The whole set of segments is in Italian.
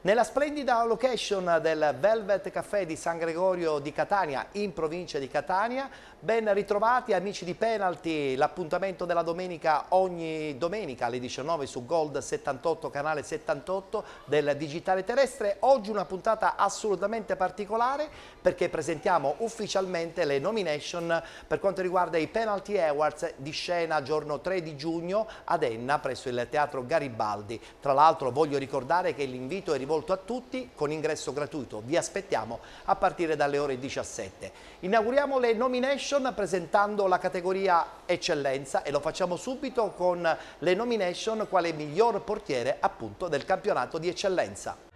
Nella splendida location del Velvet Café di San Gregorio di Catania, in provincia di Catania, ben ritrovati amici di Penalty, l'appuntamento della domenica ogni domenica alle 19 su Gold 78, canale 78 del digitale terrestre. Oggi una puntata assolutamente particolare perché presentiamo ufficialmente le nomination per quanto riguarda i Penalty Awards di scena giorno 3 di giugno ad Enna presso il Teatro Garibaldi. Tra l'altro voglio ricordare che l'invito è rivolto a tutti con ingresso gratuito. Vi aspettiamo a partire dalle ore 17. Inauguriamo le nomination presentando la categoria eccellenza e lo facciamo subito con le nomination quale miglior portiere appunto del campionato di eccellenza.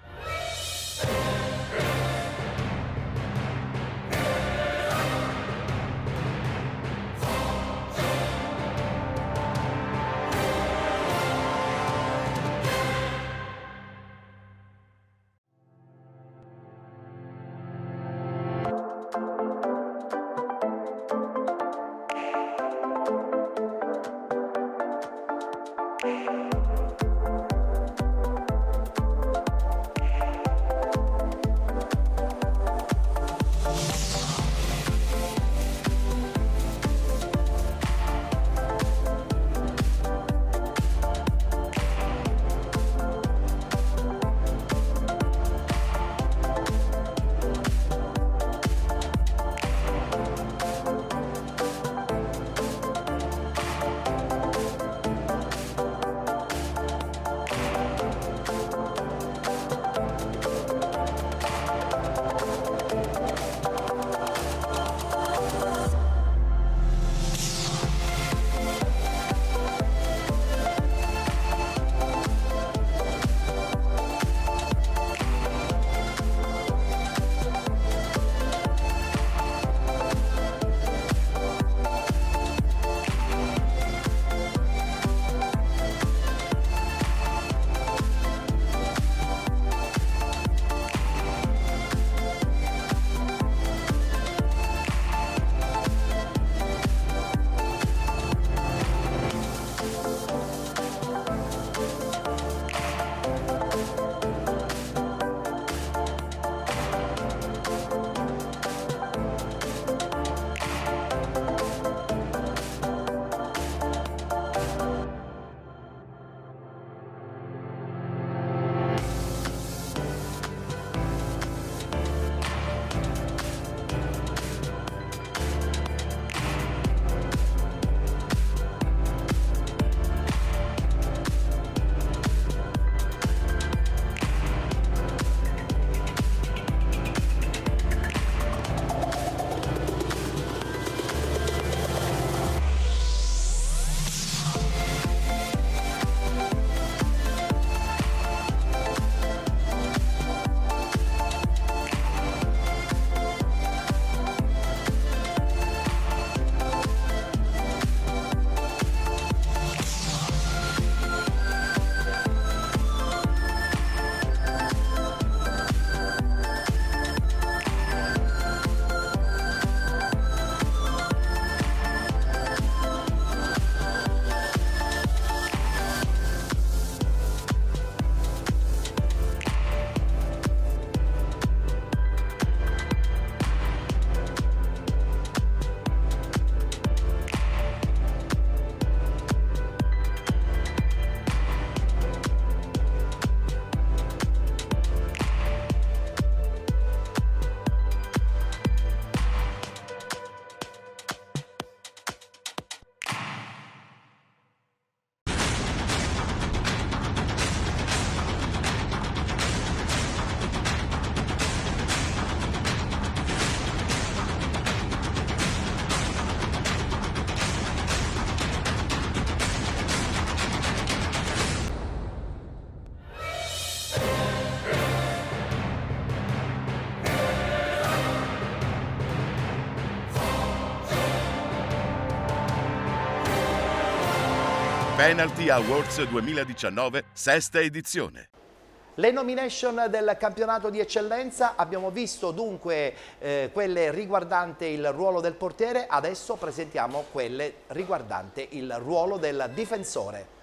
Penalty Awards 2019, sesta edizione. Le nomination del campionato di eccellenza abbiamo visto dunque quelle riguardante il ruolo del portiere, adesso presentiamo quelle riguardante il ruolo del difensore.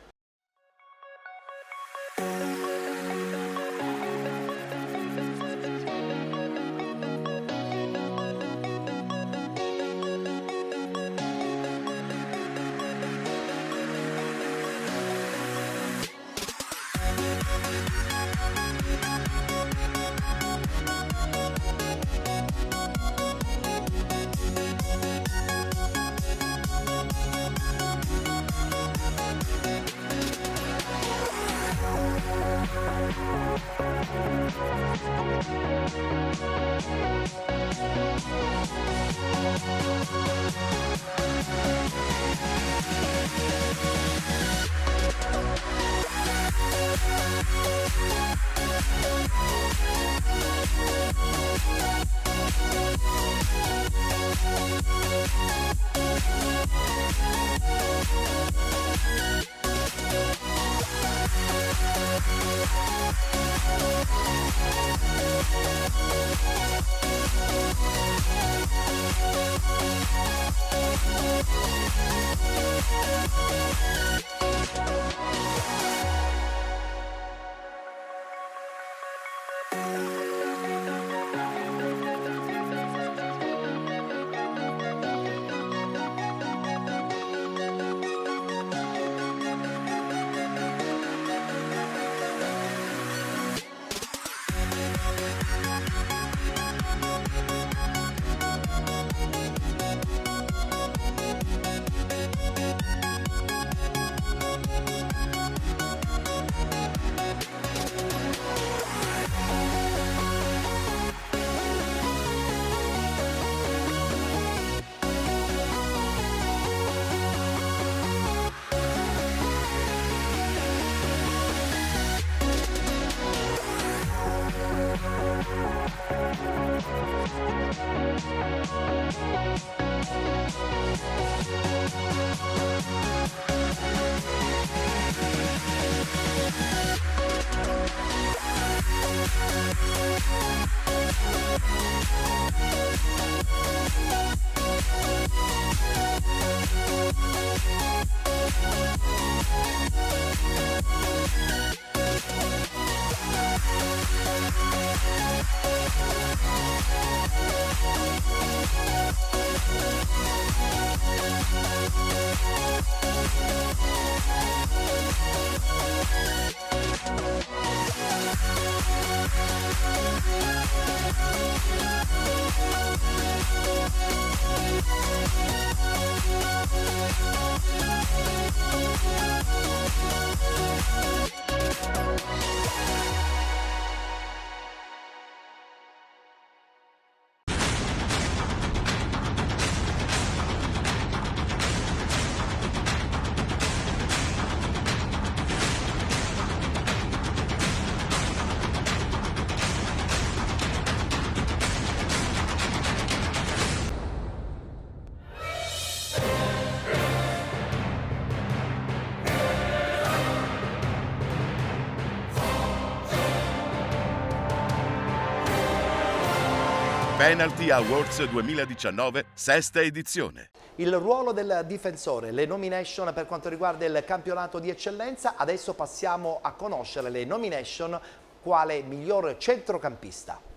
Penalty Awards 2019, sesta edizione. Il ruolo del difensore, le nomination per quanto riguarda il campionato di eccellenza. Adesso passiamo a conoscere le nomination quale miglior centrocampista.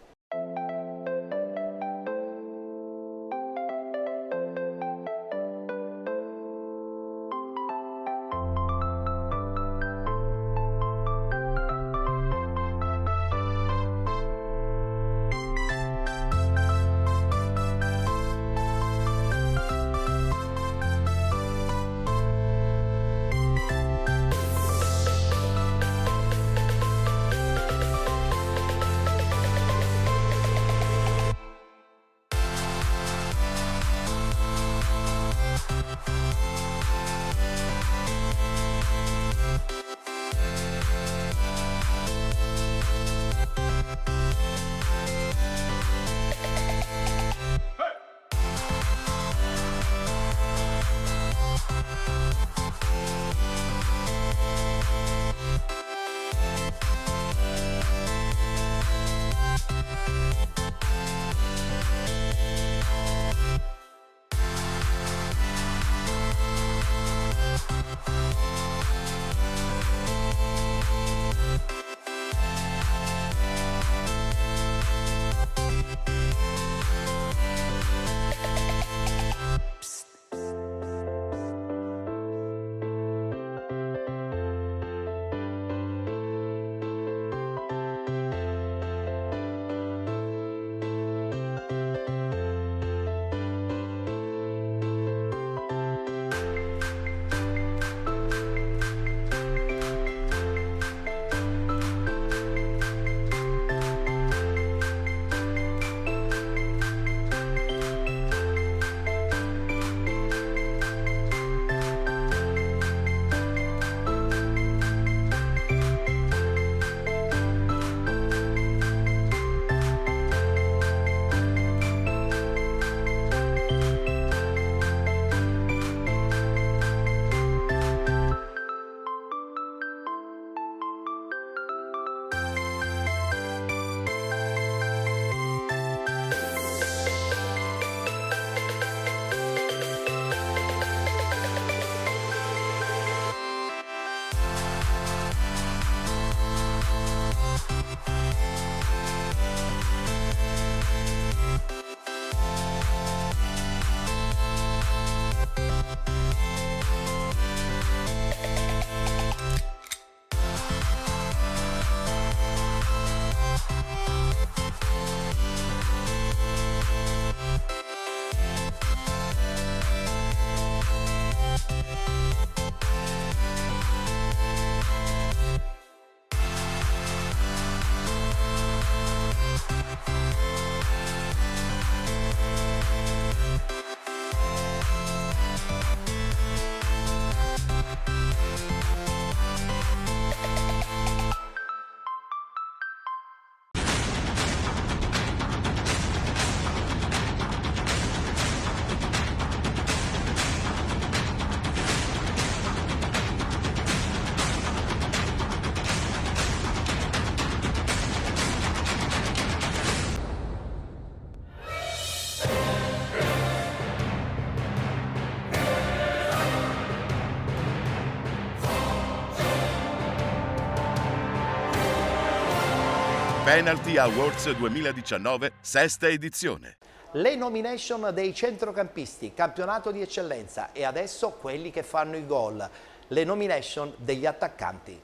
Penalty Awards 2019, sesta edizione. Le nomination dei centrocampisti, campionato di eccellenza, e adesso quelli che fanno i gol. Le nomination degli attaccanti.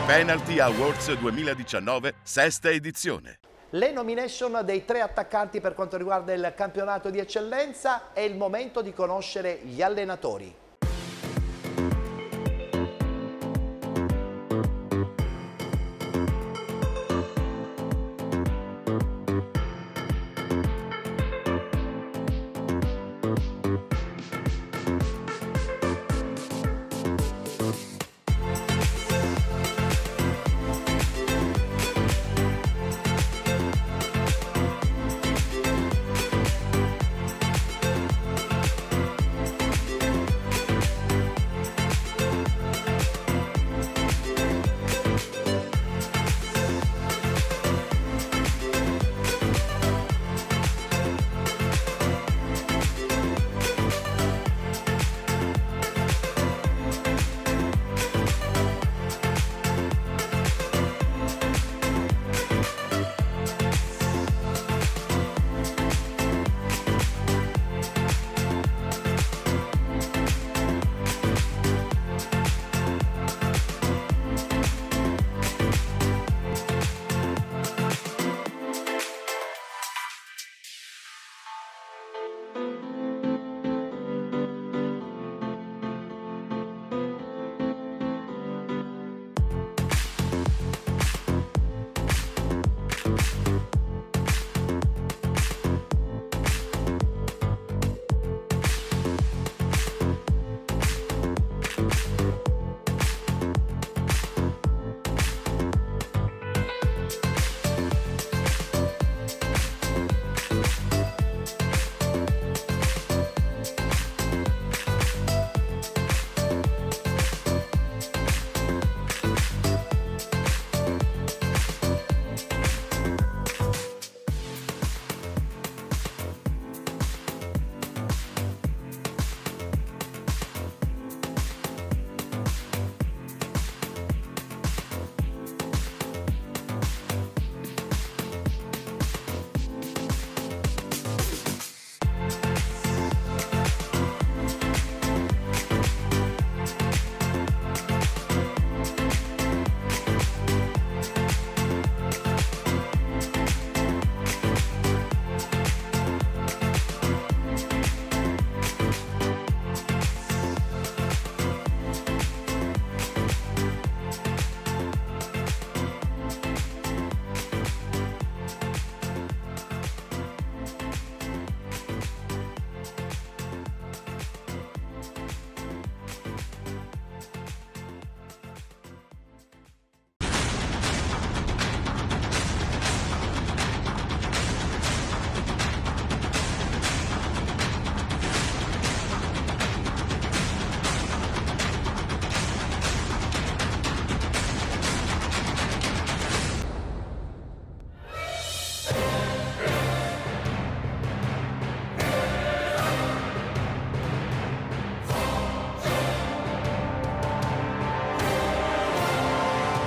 Penalty Awards 2019, sesta edizione. Le nomination dei 3 attaccanti per quanto riguarda il campionato di eccellenza. È il momento di conoscere gli allenatori.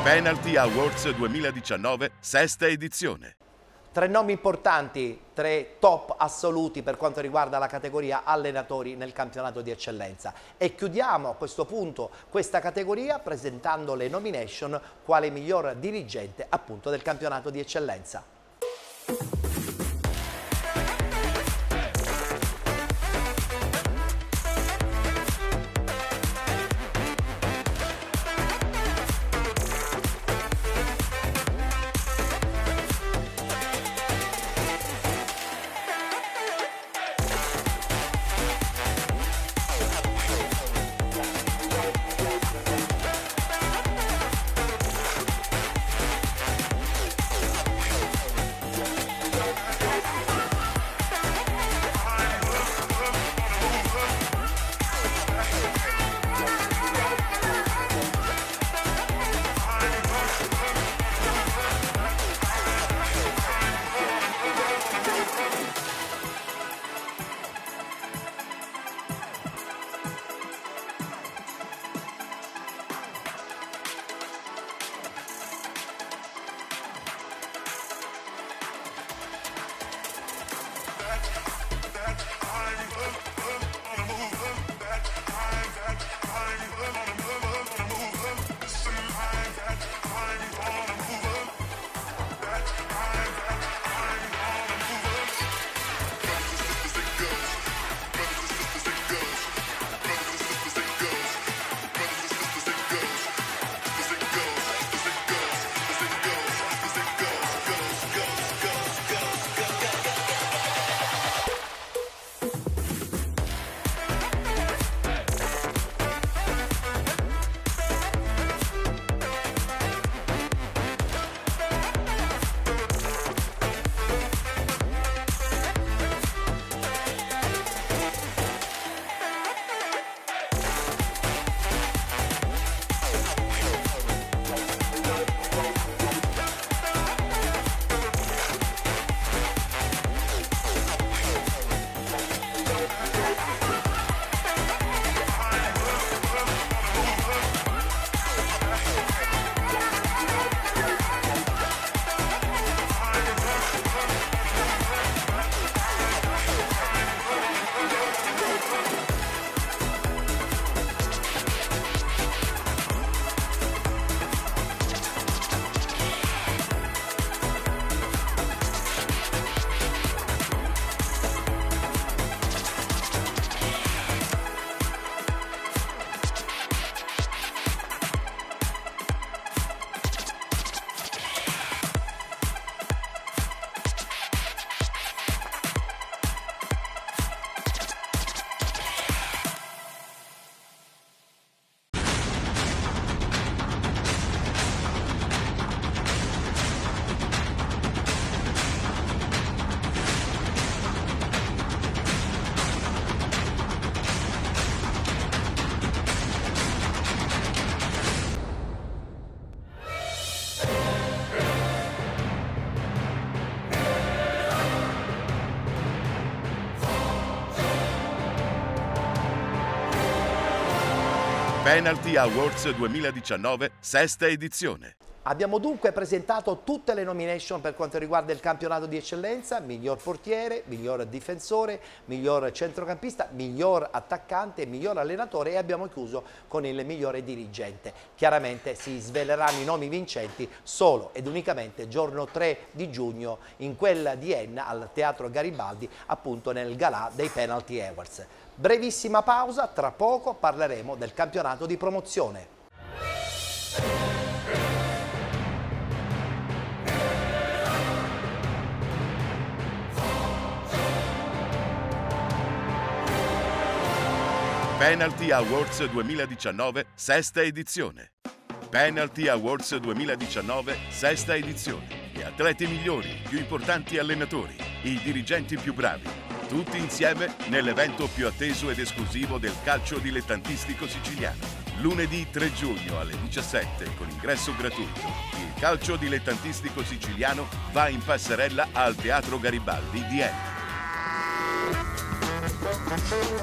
Penalty Awards 2019, sesta edizione. 3 nomi importanti, 3 top assoluti per quanto riguarda la categoria allenatori nel campionato di eccellenza. E chiudiamo a questo punto questa categoria presentando le nomination quale miglior dirigente appunto del campionato di eccellenza. Penalty Awards 2019, sesta edizione. Abbiamo dunque presentato tutte le nomination per quanto riguarda il campionato di eccellenza: miglior portiere, miglior difensore, miglior centrocampista, miglior attaccante, miglior allenatore, e abbiamo chiuso con il migliore dirigente. Chiaramente si sveleranno i nomi vincenti solo ed unicamente giorno 3 di giugno in quella di Enna al Teatro Garibaldi, appunto nel galà dei Penalty Awards. Brevissima pausa, tra poco parleremo del campionato di promozione. Penalty Awards 2019, sesta edizione. Penalty Awards 2019, sesta edizione. Gli atleti migliori, i più importanti allenatori, i dirigenti più bravi. Tutti insieme nell'evento più atteso ed esclusivo del calcio dilettantistico siciliano. Lunedì 3 giugno alle 17 con ingresso gratuito. Il calcio dilettantistico siciliano va in passerella al Teatro Garibaldi di Enna.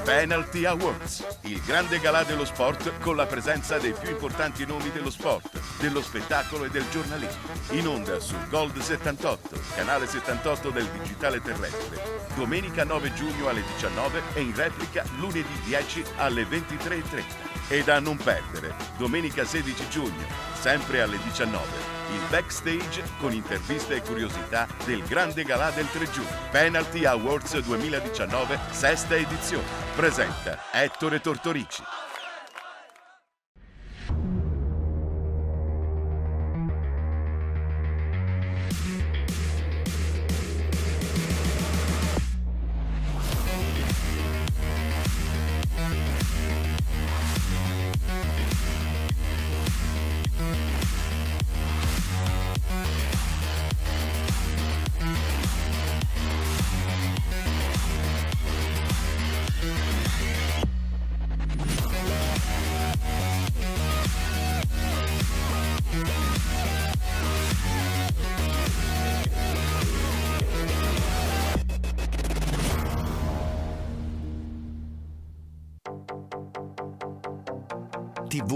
Penalty Awards, il grande galà dello sport con la presenza dei più importanti nomi dello sport, dello spettacolo e del giornalismo. In onda su Gold 78, canale 78 del digitale terrestre, domenica 9 giugno alle 19 e in replica lunedì 10 alle 23:30. E da non perdere, domenica 16 giugno, sempre alle 19, il backstage con interviste e curiosità del grande galà del 3 giugno. Penalty Awards 2019, sesta edizione. Presenta Ettore Tortorici.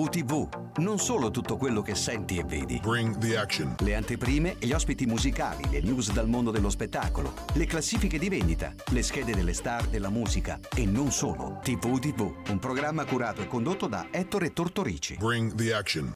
TV, non solo tutto quello che senti e vedi. Bring the action. Le anteprime e gli ospiti musicali, le news dal mondo dello spettacolo, le classifiche di vendita, le schede delle star della musica e non solo. TV, un programma curato e condotto da Ettore Tortorici. Bring the action.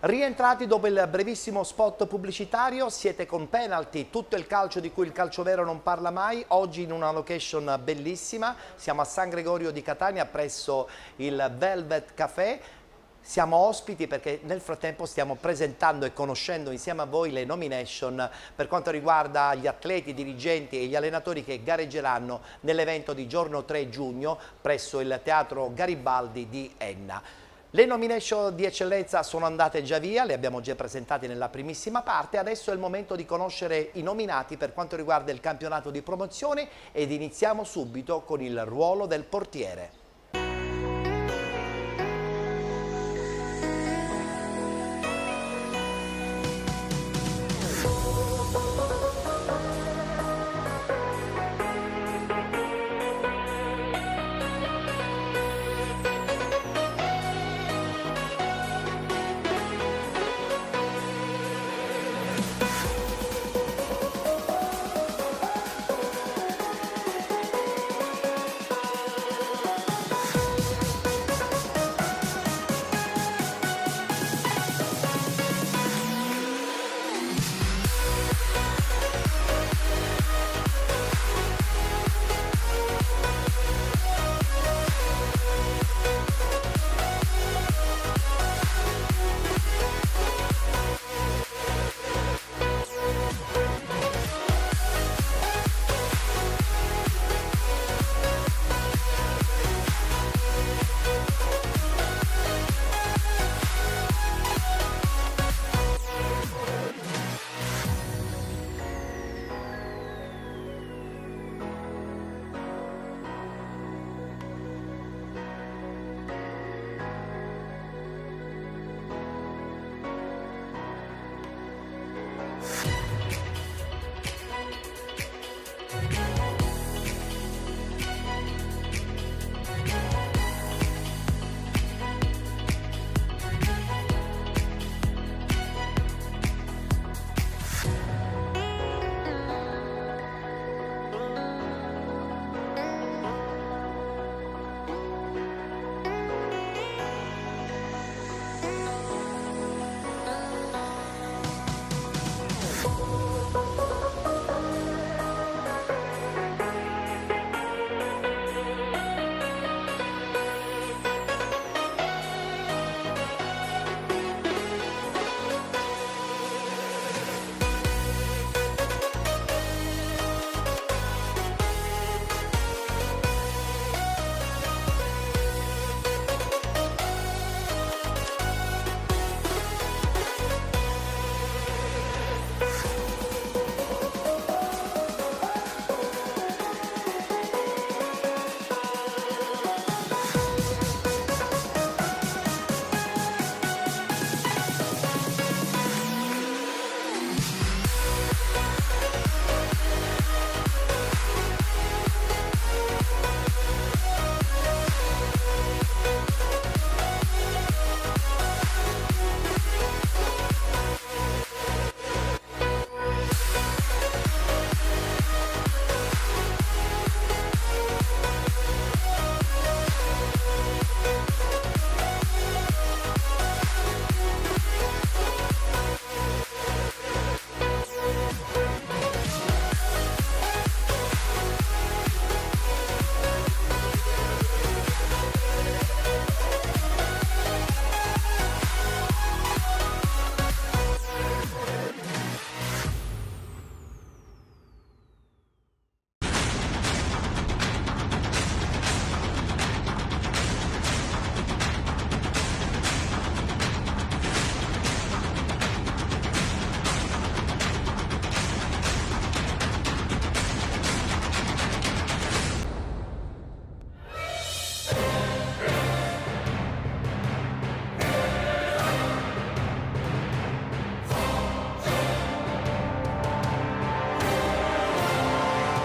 Rientrati dopo il brevissimo spot pubblicitario, siete con Penalty, tutto il calcio di cui il calcio vero non parla mai, oggi in una location bellissima, siamo a San Gregorio di Catania presso il Velvet Café. Siamo ospiti perché nel frattempo stiamo presentando e conoscendo insieme a voi le nomination per quanto riguarda gli atleti, i dirigenti e gli allenatori che gareggeranno nell'evento di giorno 3 giugno presso il Teatro Garibaldi di Enna. Le nomination di eccellenza sono andate già via, le abbiamo già presentate nella primissima parte, adesso è il momento di conoscere i nominati per quanto riguarda il campionato di promozione ed iniziamo subito con il ruolo del portiere.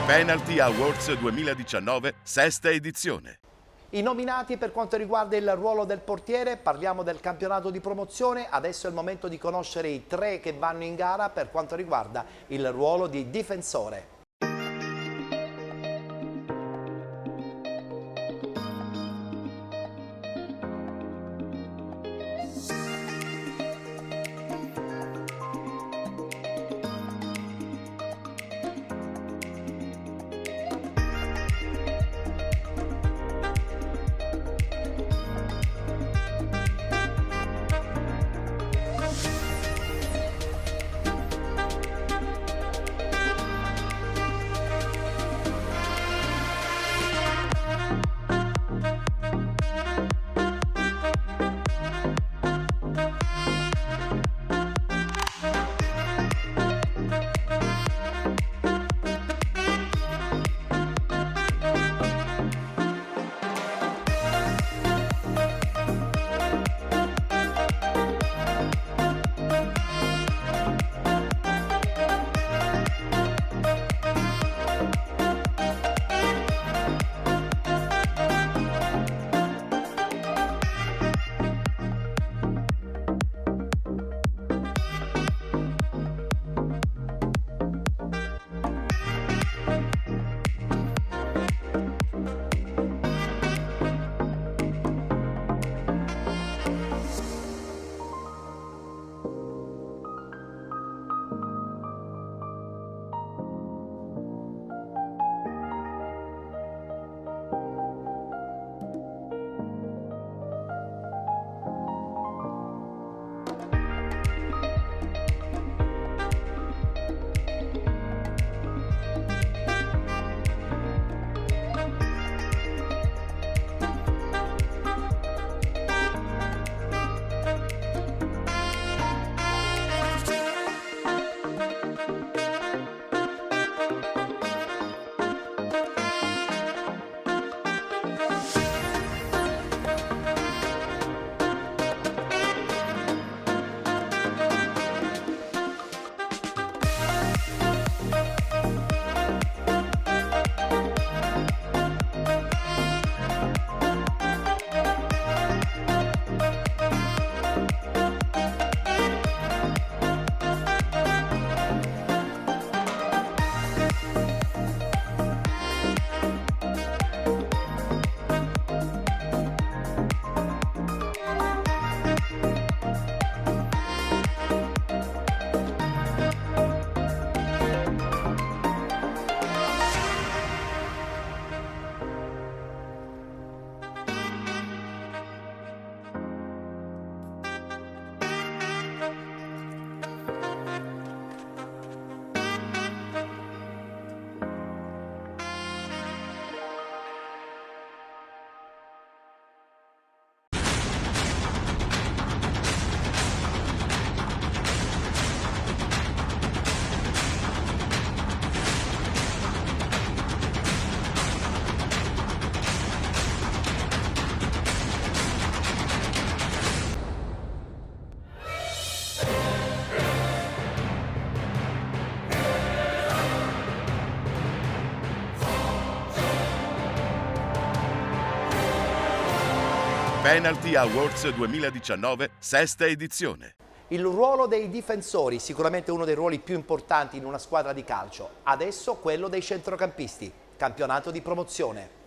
Penalty Awards 2019, sesta edizione. I nominati per quanto riguarda il ruolo del portiere, parliamo del campionato di promozione, adesso è il momento di conoscere i 3 che vanno in gara per quanto riguarda il ruolo di difensore. Penalty Awards 2019, sesta edizione. Il ruolo dei difensori, sicuramente uno dei ruoli più importanti in una squadra di calcio. Adesso quello dei centrocampisti, campionato di promozione.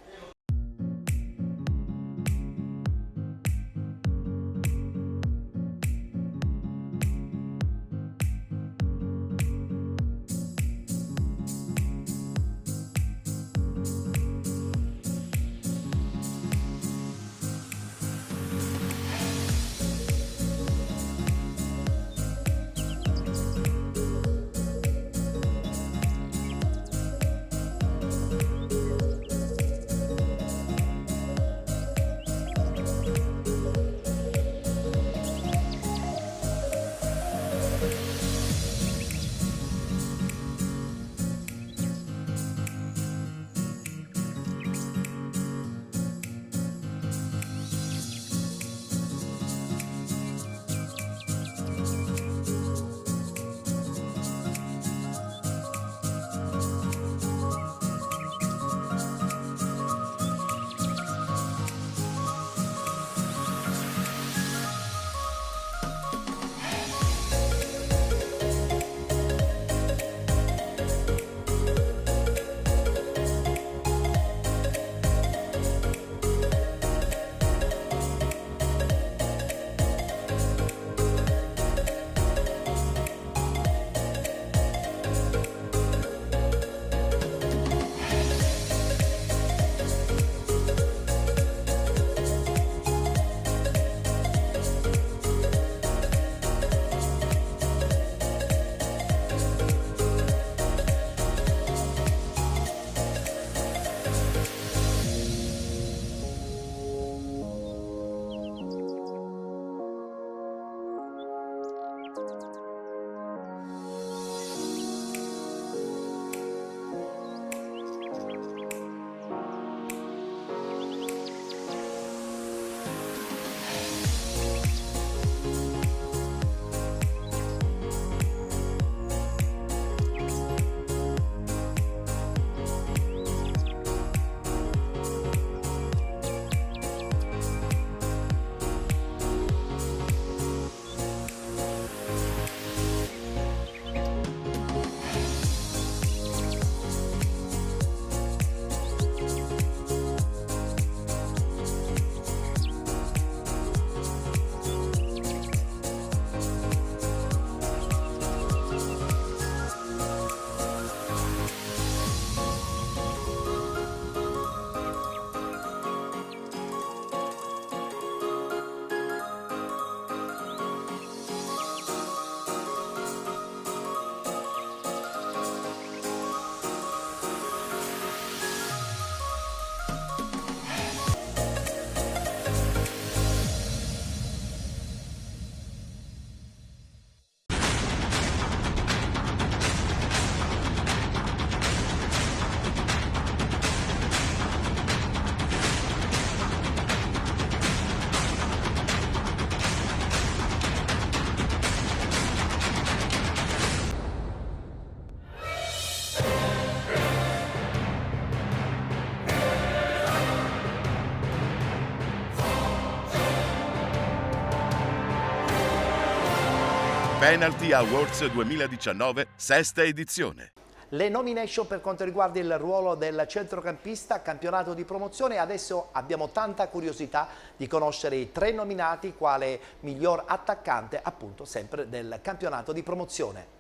Penalty Awards 2019, sesta edizione. Le nomination per quanto riguarda il ruolo del centrocampista, campionato di promozione. Adesso abbiamo tanta curiosità di conoscere i 3 nominati quale miglior attaccante, appunto sempre del campionato di promozione.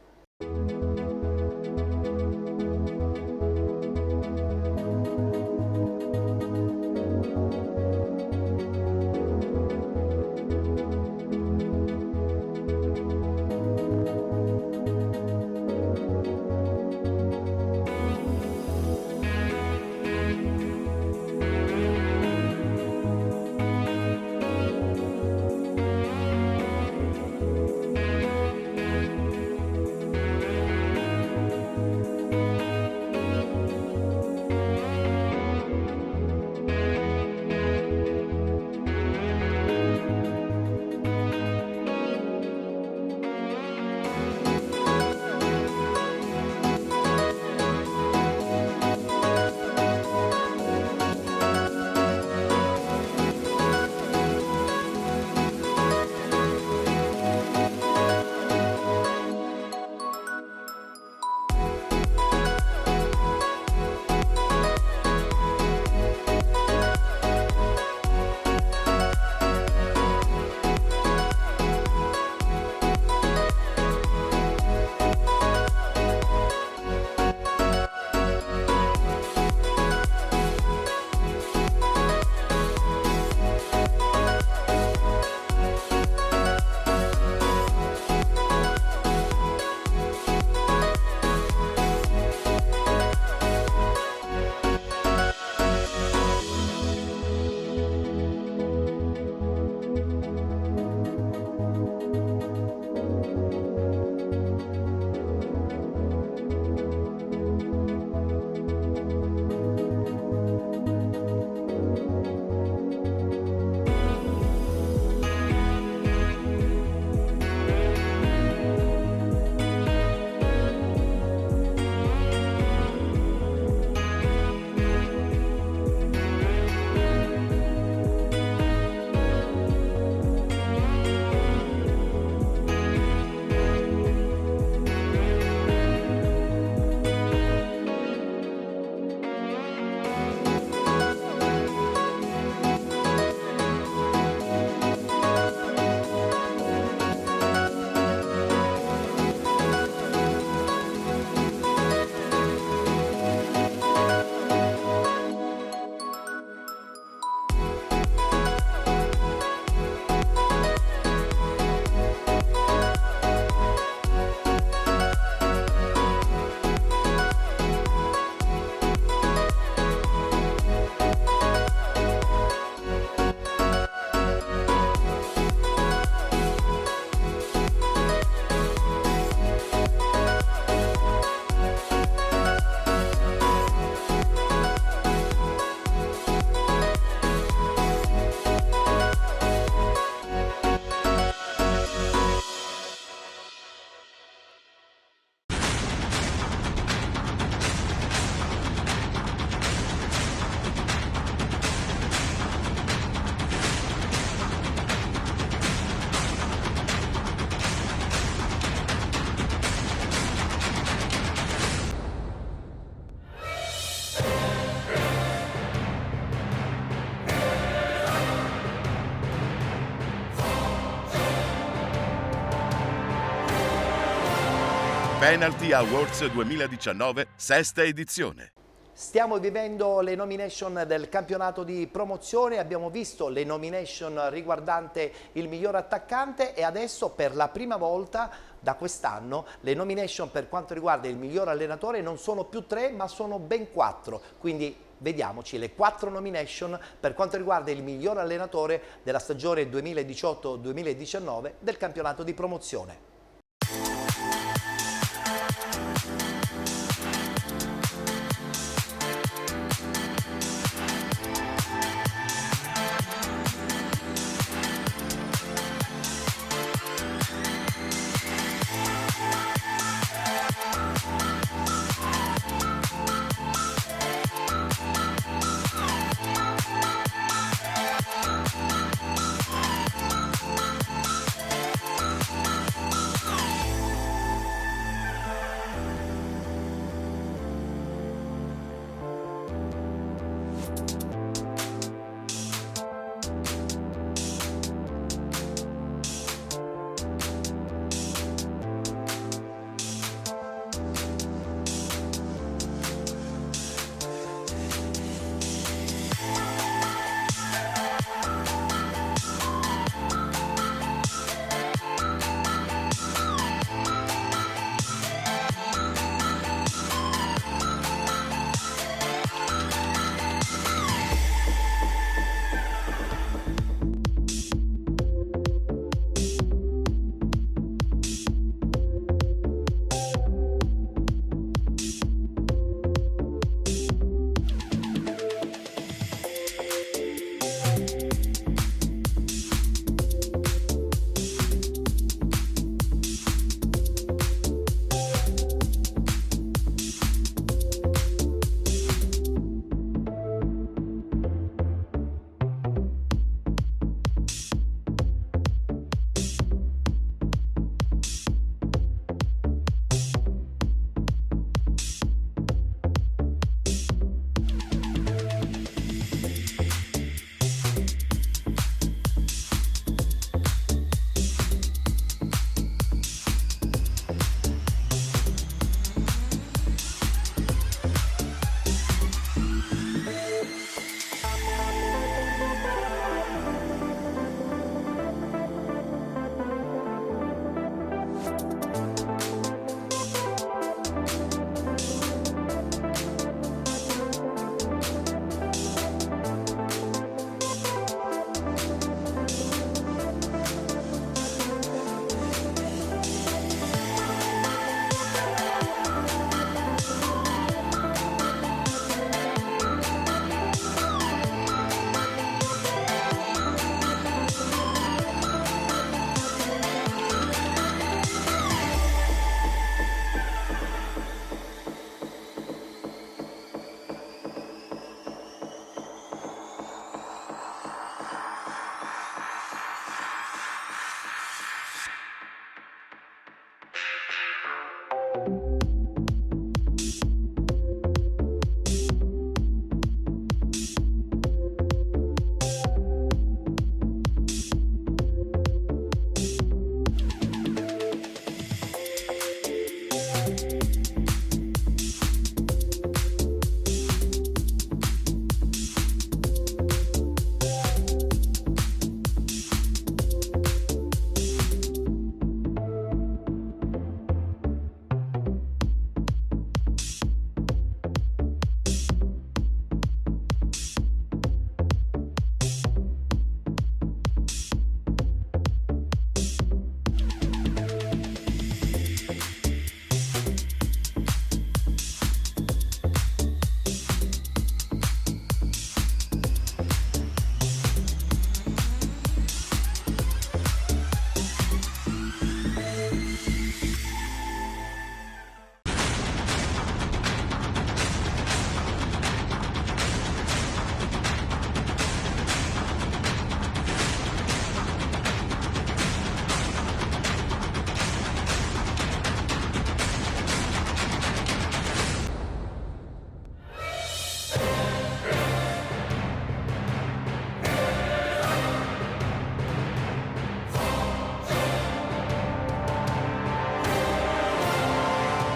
Penalty Awards 2019, sesta edizione. Stiamo vivendo le nomination del campionato di promozione, abbiamo visto le nomination riguardante il miglior attaccante e adesso per la prima volta da quest'anno le nomination per quanto riguarda il miglior allenatore non sono più 3 ma sono ben 4, quindi vediamoci le 4 nomination per quanto riguarda il miglior allenatore della stagione 2018-2019 del campionato di promozione.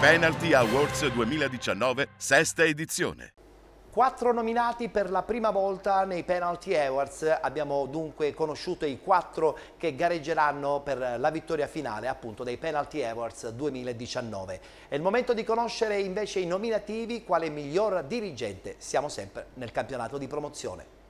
Penalty Awards 2019, sesta edizione. 4 nominati per la prima volta nei Penalty Awards. Abbiamo dunque conosciuto i 4 che gareggeranno per la vittoria finale appunto dei Penalty Awards 2019. È il momento di conoscere invece i nominativi quale miglior dirigente. Siamo sempre nel campionato di promozione.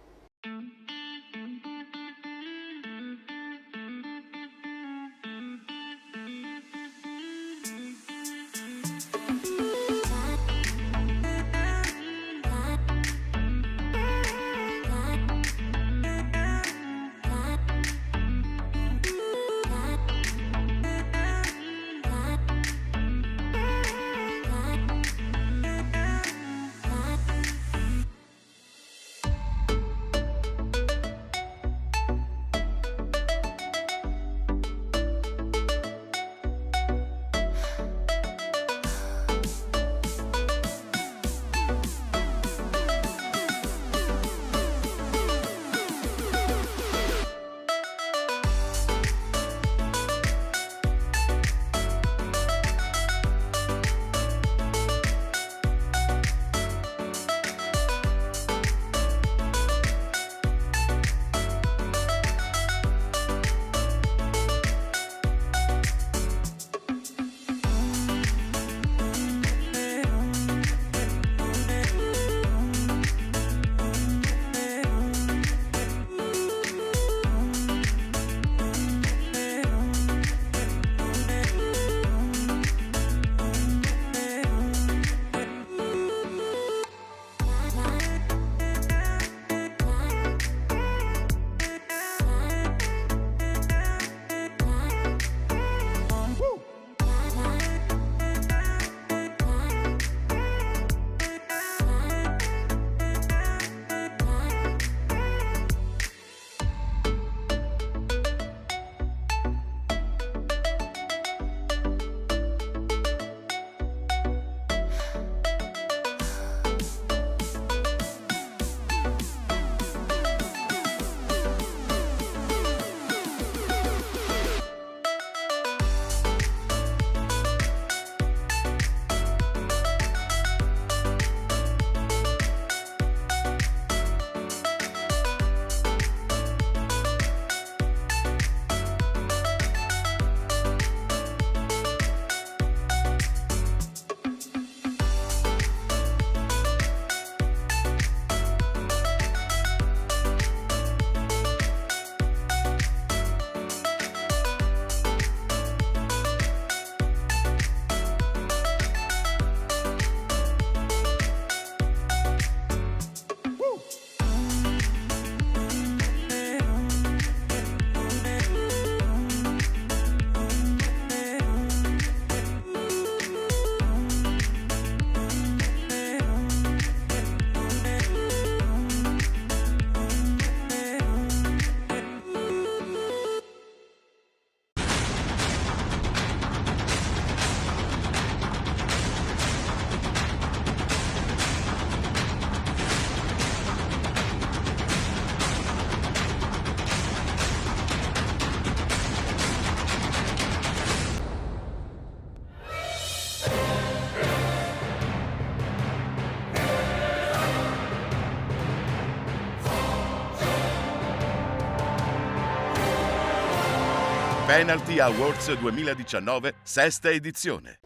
Penalty Awards 2019, sesta edizione.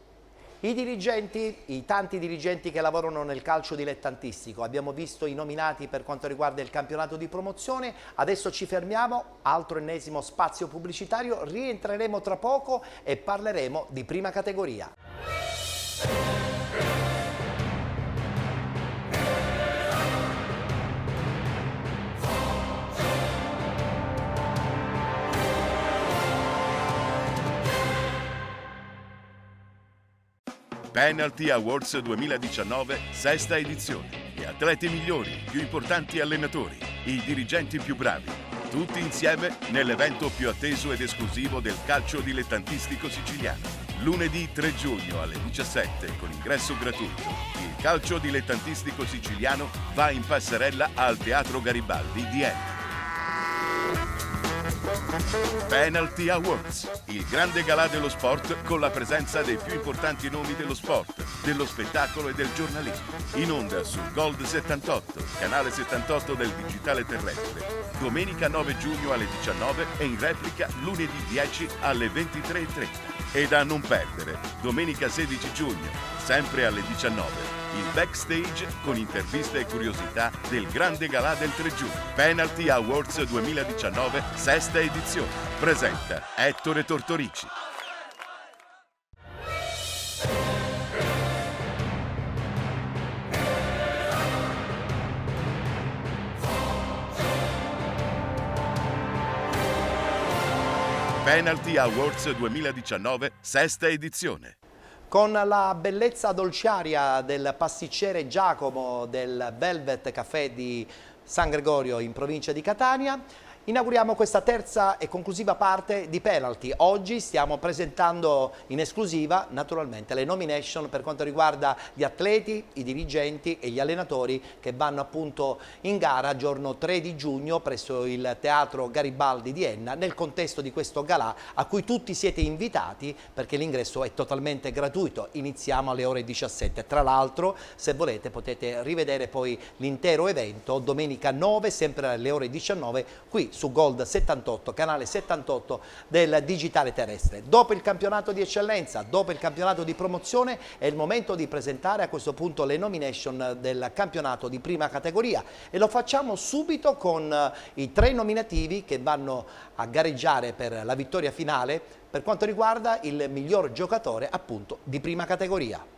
I dirigenti, i tanti dirigenti che lavorano nel calcio dilettantistico, abbiamo visto i nominati per quanto riguarda il campionato di promozione, adesso ci fermiamo, altro ennesimo spazio pubblicitario, rientreremo tra poco e parleremo di prima categoria. Penalty Awards 2019, sesta edizione. Gli atleti migliori, i più importanti allenatori, i dirigenti più bravi. Tutti insieme nell'evento più atteso ed esclusivo del calcio dilettantistico siciliano. Lunedì 3 giugno alle 17 con ingresso gratuito. Il calcio dilettantistico siciliano va in passerella al Teatro Garibaldi di Enna. Penalty Awards, il grande galà dello sport con la presenza dei più importanti nomi dello sport, dello spettacolo e del giornalismo. In onda su Gold 78, canale 78 del digitale terrestre. Domenica 9 giugno alle 19 e in replica lunedì 10 alle 23:30. E da non perdere, domenica 16 giugno, sempre alle 19. Il backstage con interviste e curiosità del grande galà del 3 giugno. Penalty Awards 2019, sesta edizione. Presenta Ettore Tortorici. Penalty Awards 2019, sesta edizione. Con la bellezza dolciaria del pasticcere Giacomo del Velvet Café di San Gregorio in provincia di Catania, inauguriamo questa terza e conclusiva parte di Penalty. Oggi stiamo presentando in esclusiva naturalmente le nomination per quanto riguarda gli atleti, i dirigenti e gli allenatori che vanno appunto in gara giorno 3 di giugno presso il Teatro Garibaldi di Enna nel contesto di questo galà a cui tutti siete invitati perché l'ingresso è totalmente gratuito. Iniziamo alle ore 17. Tra l'altro, se volete potete rivedere poi l'intero evento domenica 9 sempre alle ore 19 qui su Gold 78, canale 78 del digitale terrestre. Dopo il campionato di eccellenza, dopo il campionato di promozione, è il momento di presentare a questo punto le nomination del campionato di prima categoria e lo facciamo subito con i 3 nominativi che vanno a gareggiare per la vittoria finale per quanto riguarda il miglior giocatore appunto di prima categoria.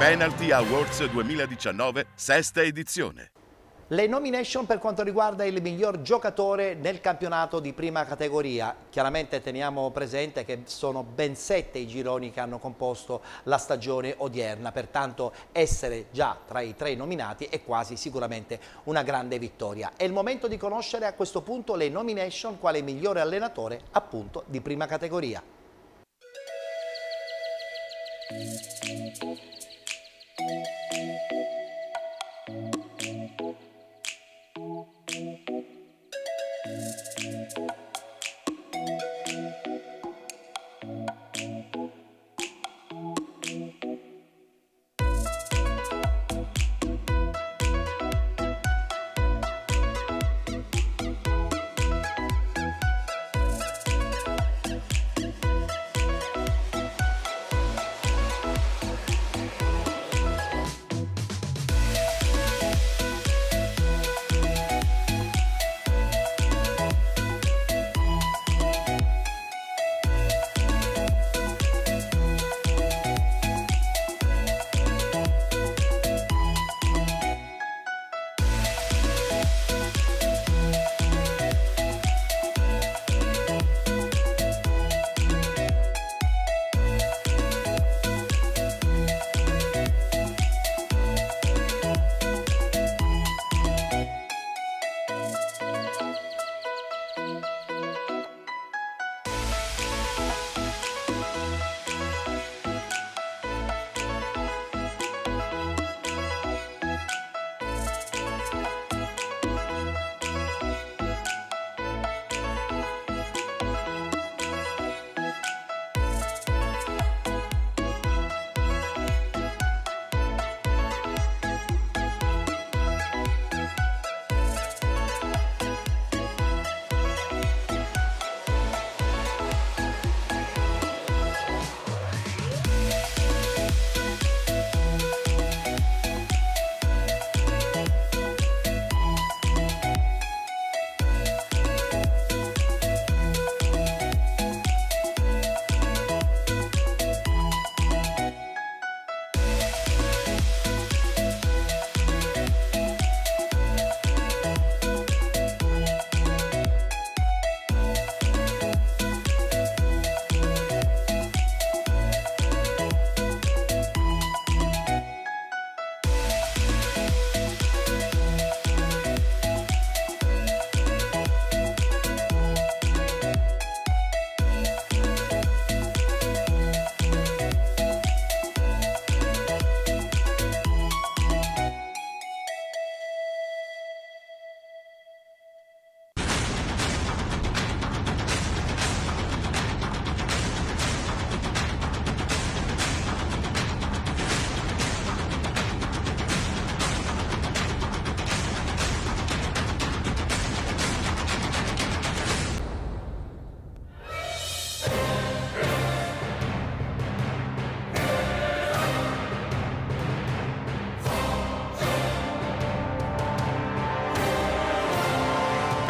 Penalty Awards 2019, sesta edizione. Le nomination per quanto riguarda il miglior giocatore nel campionato di prima categoria. Chiaramente teniamo presente che sono ben 7 i gironi che hanno composto la stagione odierna, pertanto essere già tra i 3 nominati è quasi sicuramente una grande vittoria. È il momento di conoscere a questo punto le nomination quale migliore allenatore appunto di prima categoria.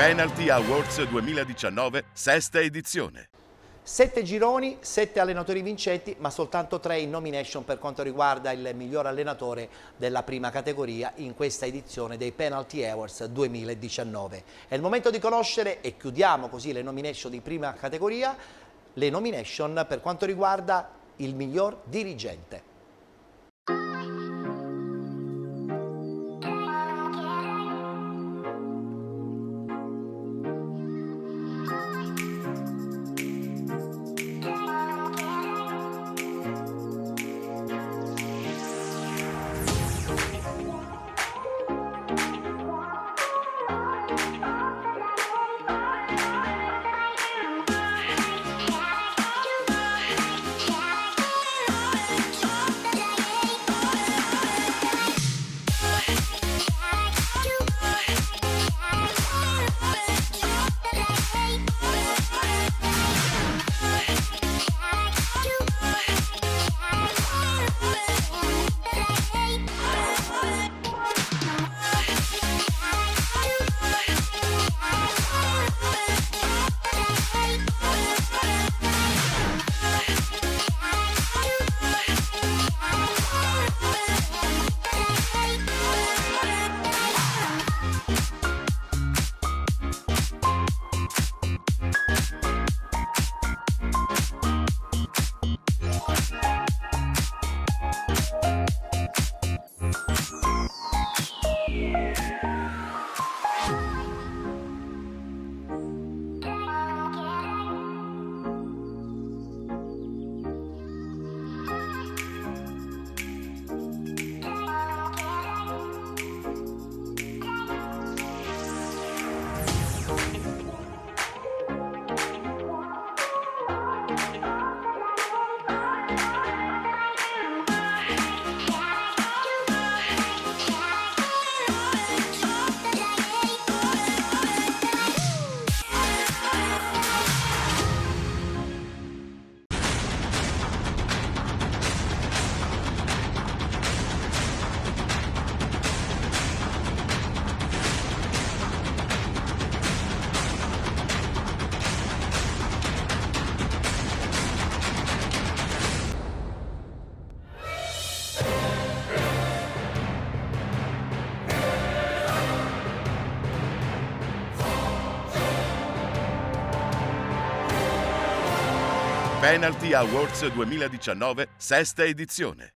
Penalty Awards 2019, sesta edizione. 7 gironi, 7 allenatori vincenti, ma soltanto 3 in nomination per quanto riguarda il miglior allenatore della prima categoria in questa edizione dei Penalty Awards 2019. È il momento di conoscere e chiudiamo così le nomination di prima categoria, le nomination per quanto riguarda il miglior dirigente. Penalty Awards 2019, sesta edizione.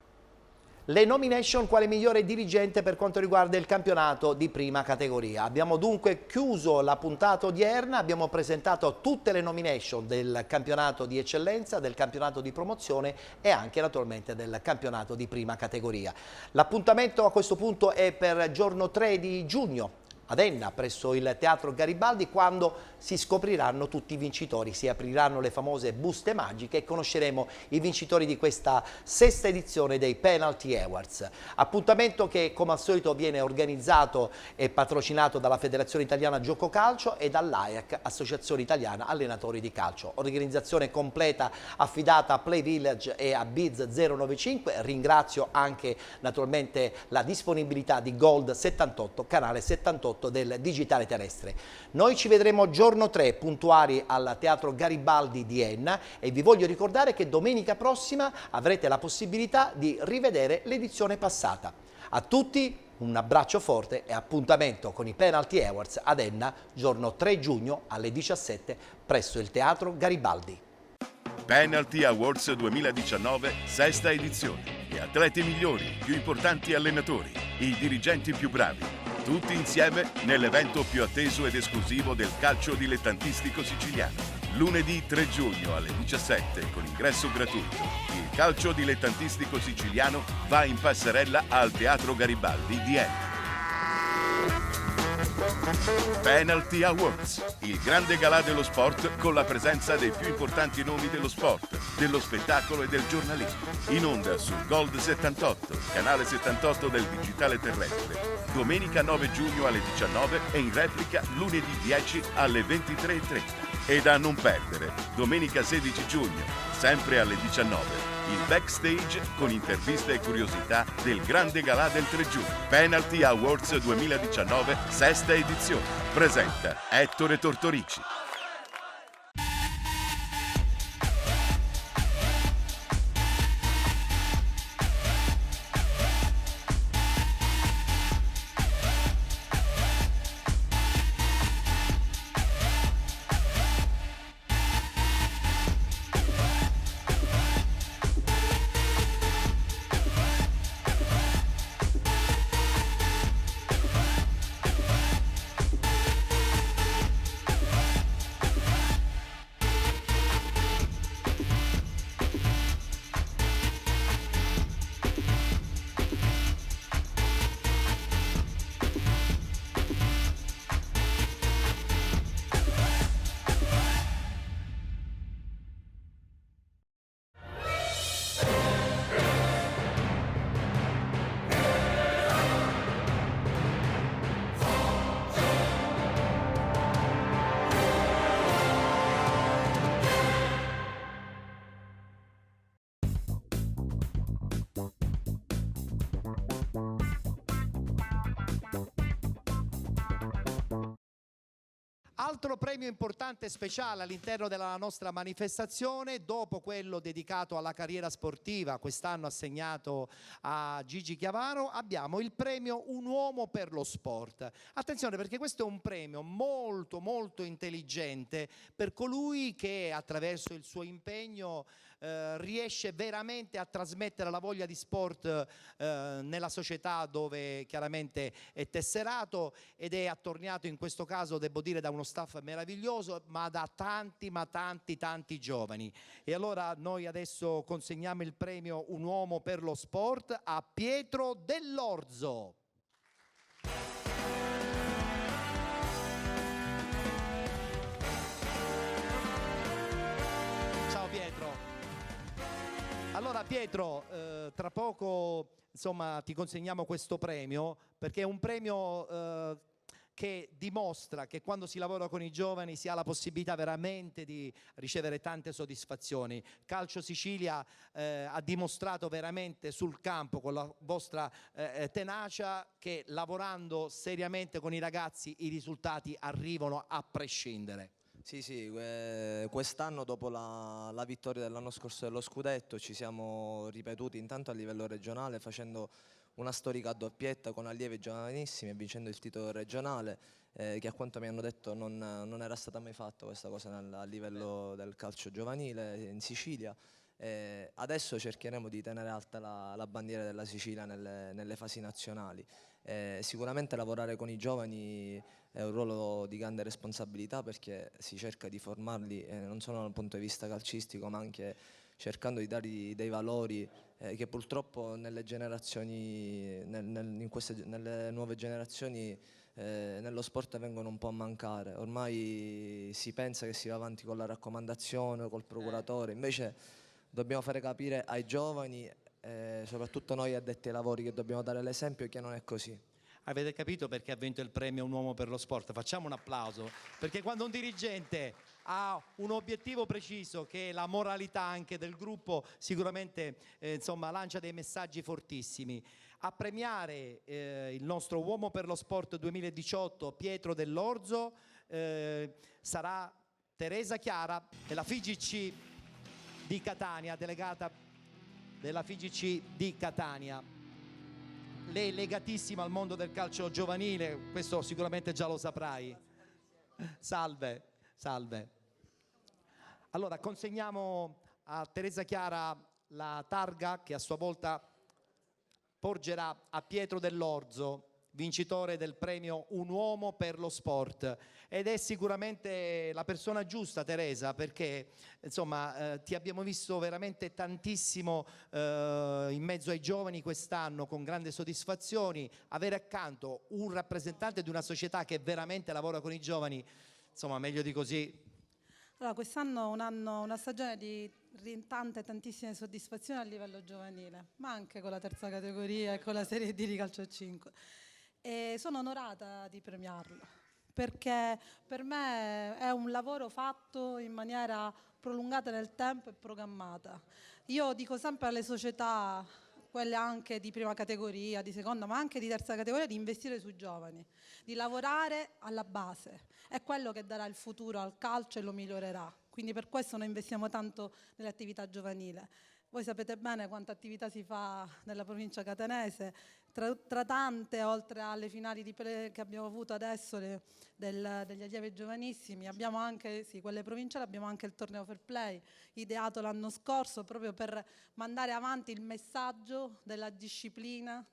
Le nomination quale migliore dirigente per quanto riguarda il campionato di prima categoria. Abbiamo dunque chiuso la puntata odierna, abbiamo presentato tutte le nomination del campionato di eccellenza, del campionato di promozione e anche naturalmente del campionato di prima categoria. L'appuntamento a questo punto è per giorno 3 di giugno ad Enna, presso il Teatro Garibaldi, quando si scopriranno tutti i vincitori, si apriranno le famose buste magiche e conosceremo i vincitori di questa sesta edizione dei Penalty Awards. Appuntamento che come al solito viene organizzato e patrocinato dalla Federazione Italiana Gioco Calcio e dall'AIAC, Associazione Italiana Allenatori di Calcio. Organizzazione completa affidata a Play Village e a Biz 095. Ringrazio anche naturalmente la disponibilità di Gold 78, canale 78 del digitale terrestre. Noi ci vedremo giorno 3 puntuali al Teatro Garibaldi di Enna e vi voglio ricordare che domenica prossima avrete la possibilità di rivedere l'edizione passata. A tutti un abbraccio forte e appuntamento con i Penalty Awards ad Enna giorno 3 giugno alle 17 presso il Teatro Garibaldi. Penalty Awards 2019, sesta edizione. Gli atleti migliori, i più importanti allenatori, i dirigenti più bravi. Tutti insieme nell'evento più atteso ed esclusivo del calcio dilettantistico siciliano. Lunedì 3 giugno alle 17 con ingresso gratuito. Il calcio dilettantistico siciliano va in passerella al Teatro Garibaldi di Enna. Penalty Awards, il grande galà dello sport con la presenza dei più importanti nomi dello sport, dello spettacolo e del giornalismo. In onda su Gold 78, canale 78 del digitale terrestre. Domenica 9 giugno alle 19 e in replica lunedì 10 alle 23:30. E da non perdere, domenica 16 giugno, sempre alle 19. Il backstage con interviste e curiosità del grande galà del 3 giugno. Penalty Awards 2019, sesta edizione. Presenta Ettore Tortorici. Altro premio importante e speciale all'interno della nostra manifestazione, dopo quello dedicato alla carriera sportiva, quest'anno assegnato a Gigi Chiavaro, abbiamo il premio Un uomo per lo sport. Attenzione, perché questo è un premio molto molto intelligente per colui che attraverso il suo impegno riesce veramente a trasmettere la voglia di sport nella società dove chiaramente è tesserato ed è attorniato in questo caso, devo dire, da uno staff meraviglioso, ma da tanti giovani. E allora noi adesso consegniamo il premio Un uomo per lo sport a Pietro Dell'Orzo. Ciao Pietro. Allora Pietro, tra poco insomma ti consegniamo questo premio perché è un premio che dimostra che quando si lavora con i giovani si ha la possibilità veramente di ricevere tante soddisfazioni. Calcio Sicilia ha dimostrato veramente sul campo con la vostra tenacia che lavorando seriamente con i ragazzi i risultati arrivano a prescindere. Sì, quest'anno dopo la vittoria dell'anno scorso dello scudetto ci siamo ripetuti intanto a livello regionale facendo una storica doppietta con allievi giovanissimi e vincendo il titolo regionale. che a quanto mi hanno detto non era stata mai fatta questa cosa a livello del calcio giovanile in Sicilia. Adesso cercheremo di tenere alta la bandiera della Sicilia nelle fasi nazionali. Sicuramente lavorare con i giovani è un ruolo di grande responsabilità, perché si cerca di formarli non solo dal punto di vista calcistico, ma anche cercando di dargli dei valori che purtroppo nelle generazioni, nelle nuove generazioni, nello sport vengono un po' a mancare. Ormai si pensa che si va avanti con la raccomandazione, col procuratore, invece dobbiamo fare capire ai giovani, soprattutto noi addetti ai lavori, che dobbiamo dare l'esempio, che non è così. Avete capito perché ha vinto il premio Un uomo per lo sport? Facciamo un applauso, perché quando un dirigente ha un obiettivo preciso, che è la moralità anche del gruppo, sicuramente insomma, lancia dei messaggi fortissimi. A premiare il nostro Uomo per lo Sport 2018, Pietro Dell'Orzo, sarà Teresa Chiara della FIGC di Catania, delegata della FIGC di Catania. Lei è legatissima al mondo del calcio giovanile, questo sicuramente già lo saprai. Salve, salve. Allora, consegniamo a Teresa Chiara la targa che a sua volta porgerà a Pietro Dell'Orzo, vincitore del premio Un uomo per lo sport, ed è sicuramente la persona giusta, Teresa, perché insomma ti abbiamo visto veramente tantissimo in mezzo ai giovani quest'anno, con grandi soddisfazioni. Avere accanto un rappresentante di una società che veramente lavora con i giovani, insomma, meglio di così. Allora, quest'anno una stagione di tantissime soddisfazioni a livello giovanile, ma anche con la terza categoria e con la Serie D di calcio a 5. E sono onorata di premiarlo, perché per me è un lavoro fatto in maniera prolungata nel tempo e programmata. Io dico sempre alle società, quelle anche di prima categoria, di seconda, ma anche di terza categoria, di investire sui giovani, di lavorare alla base. È quello che darà il futuro al calcio e lo migliorerà. Quindi per questo noi investiamo tanto nell'attività giovanile. Voi sapete bene quanta attività si fa nella provincia catanese, tra tante, oltre alle finali che abbiamo avuto adesso degli allievi giovanissimi, abbiamo anche, sì, quelle provinciali, abbiamo anche il torneo Fair Play, ideato l'anno scorso proprio per mandare avanti il messaggio della disciplina,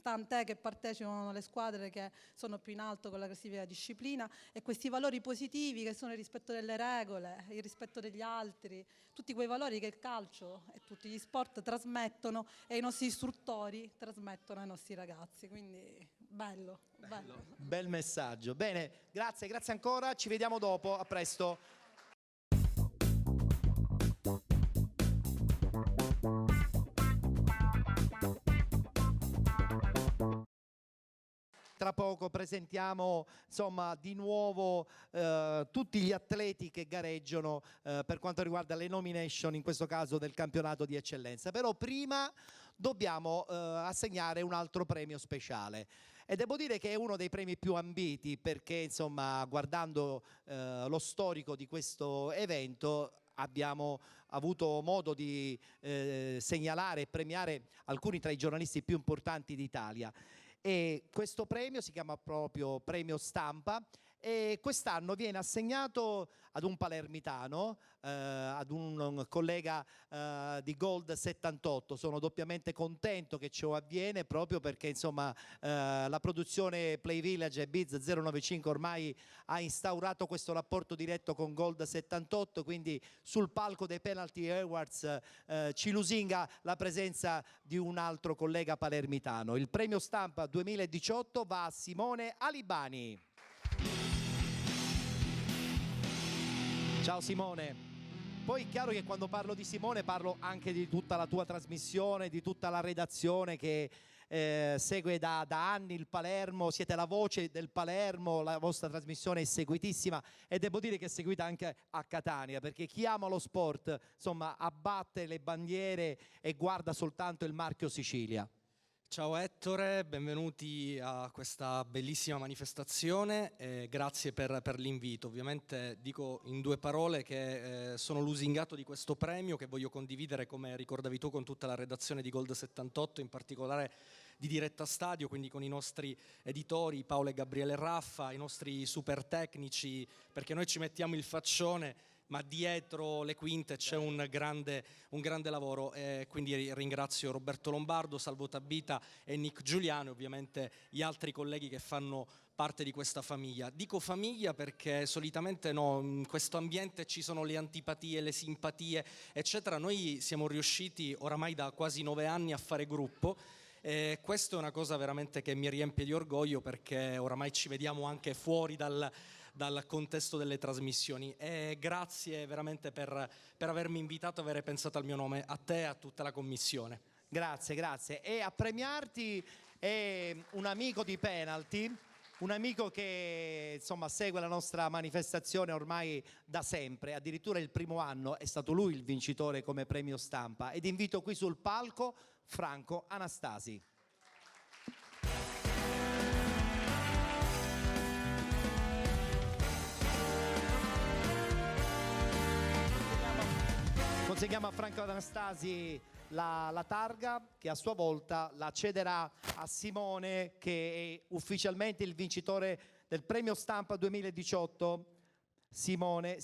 tant'è che partecipano le squadre che sono più in alto con la classifica disciplina, e questi valori positivi che sono il rispetto delle regole, il rispetto degli altri, tutti quei valori che il calcio e tutti gli sport trasmettono e i nostri istruttori trasmettono ai nostri ragazzi, quindi bello. Bel messaggio. Bene, grazie ancora, ci vediamo dopo, a presto. Tra poco presentiamo insomma di nuovo tutti gli atleti che gareggiano per quanto riguarda le nomination, in questo caso del campionato di eccellenza. Però prima dobbiamo assegnare un altro premio speciale, e devo dire che è uno dei premi più ambiti, perché insomma, guardando lo storico di questo evento, abbiamo avuto modo di segnalare e premiare alcuni tra i giornalisti più importanti d'Italia. E questo premio si chiama proprio Premio Stampa, e quest'anno viene assegnato ad un palermitano, ad un collega di Gold 78. Sono doppiamente contento che ciò avviene, proprio perché insomma la produzione Play Village e Biz 095 ormai ha instaurato questo rapporto diretto con Gold 78, quindi sul palco dei Penalty Awards ci lusinga la presenza di un altro collega palermitano. Il Premio Stampa 2018 va a Simone Alibani. Ciao Simone. Poi è chiaro che quando parlo di Simone parlo anche di tutta la tua trasmissione, di tutta la redazione che segue da anni il Palermo. Siete la voce del Palermo, la vostra trasmissione è seguitissima, e devo dire che è seguita anche a Catania, perché chi ama lo sport insomma abbatte le bandiere e guarda soltanto il marchio Sicilia. Ciao Ettore, benvenuti a questa bellissima manifestazione, grazie per l'invito. Ovviamente dico in due parole che sono lusingato di questo premio, che voglio condividere, come ricordavi tu, con tutta la redazione di Gold 78, in particolare di Diretta Stadio, quindi con i nostri editori Paolo e Gabriele Raffa, i nostri super tecnici, perché noi ci mettiamo il faccione, ma dietro le quinte c'è un grande lavoro, quindi ringrazio Roberto Lombardo, Salvo Tabita e Nick Giuliano, e ovviamente gli altri colleghi che fanno parte di questa famiglia. Dico famiglia perché solitamente in questo ambiente ci sono le antipatie, le simpatie, eccetera. Noi siamo riusciti oramai da quasi 9 anni a fare gruppo. Questo è una cosa veramente che mi riempie di orgoglio, perché oramai ci vediamo anche fuori dal contesto delle trasmissioni, e grazie veramente per avermi invitato, aver pensato al mio nome, a te e a tutta la commissione. Grazie. E a premiarti è un amico di Penalty, un amico che insomma segue la nostra manifestazione ormai da sempre, addirittura il primo anno è stato lui il vincitore come premio stampa, ed invito qui sul palco Franco Anastasi. Consegniamo a Franco Anastasi la targa, che a sua volta la cederà a Simone, che è ufficialmente il vincitore del premio stampa 2018, Simone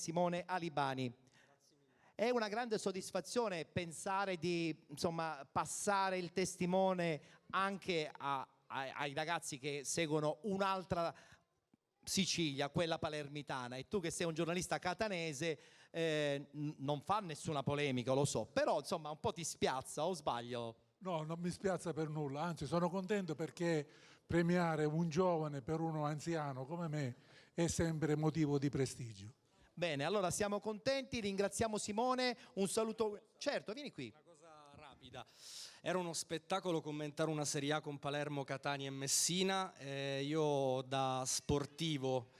Alibani. È una grande soddisfazione pensare di passare il testimone anche ai ragazzi che seguono un'altra Sicilia, quella palermitana, e tu che sei un giornalista catanese non fa nessuna polemica, lo so, però insomma un po' ti spiazza, o sbaglio? No, non mi spiazza per nulla, anzi sono contento, perché premiare un giovane per uno anziano come me è sempre motivo di prestigio. Bene, allora siamo contenti, ringraziamo Simone, un saluto. Certo, vieni qui. Una cosa rapida. Era uno spettacolo commentare una Serie A con Palermo, Catania e Messina. Io da sportivo,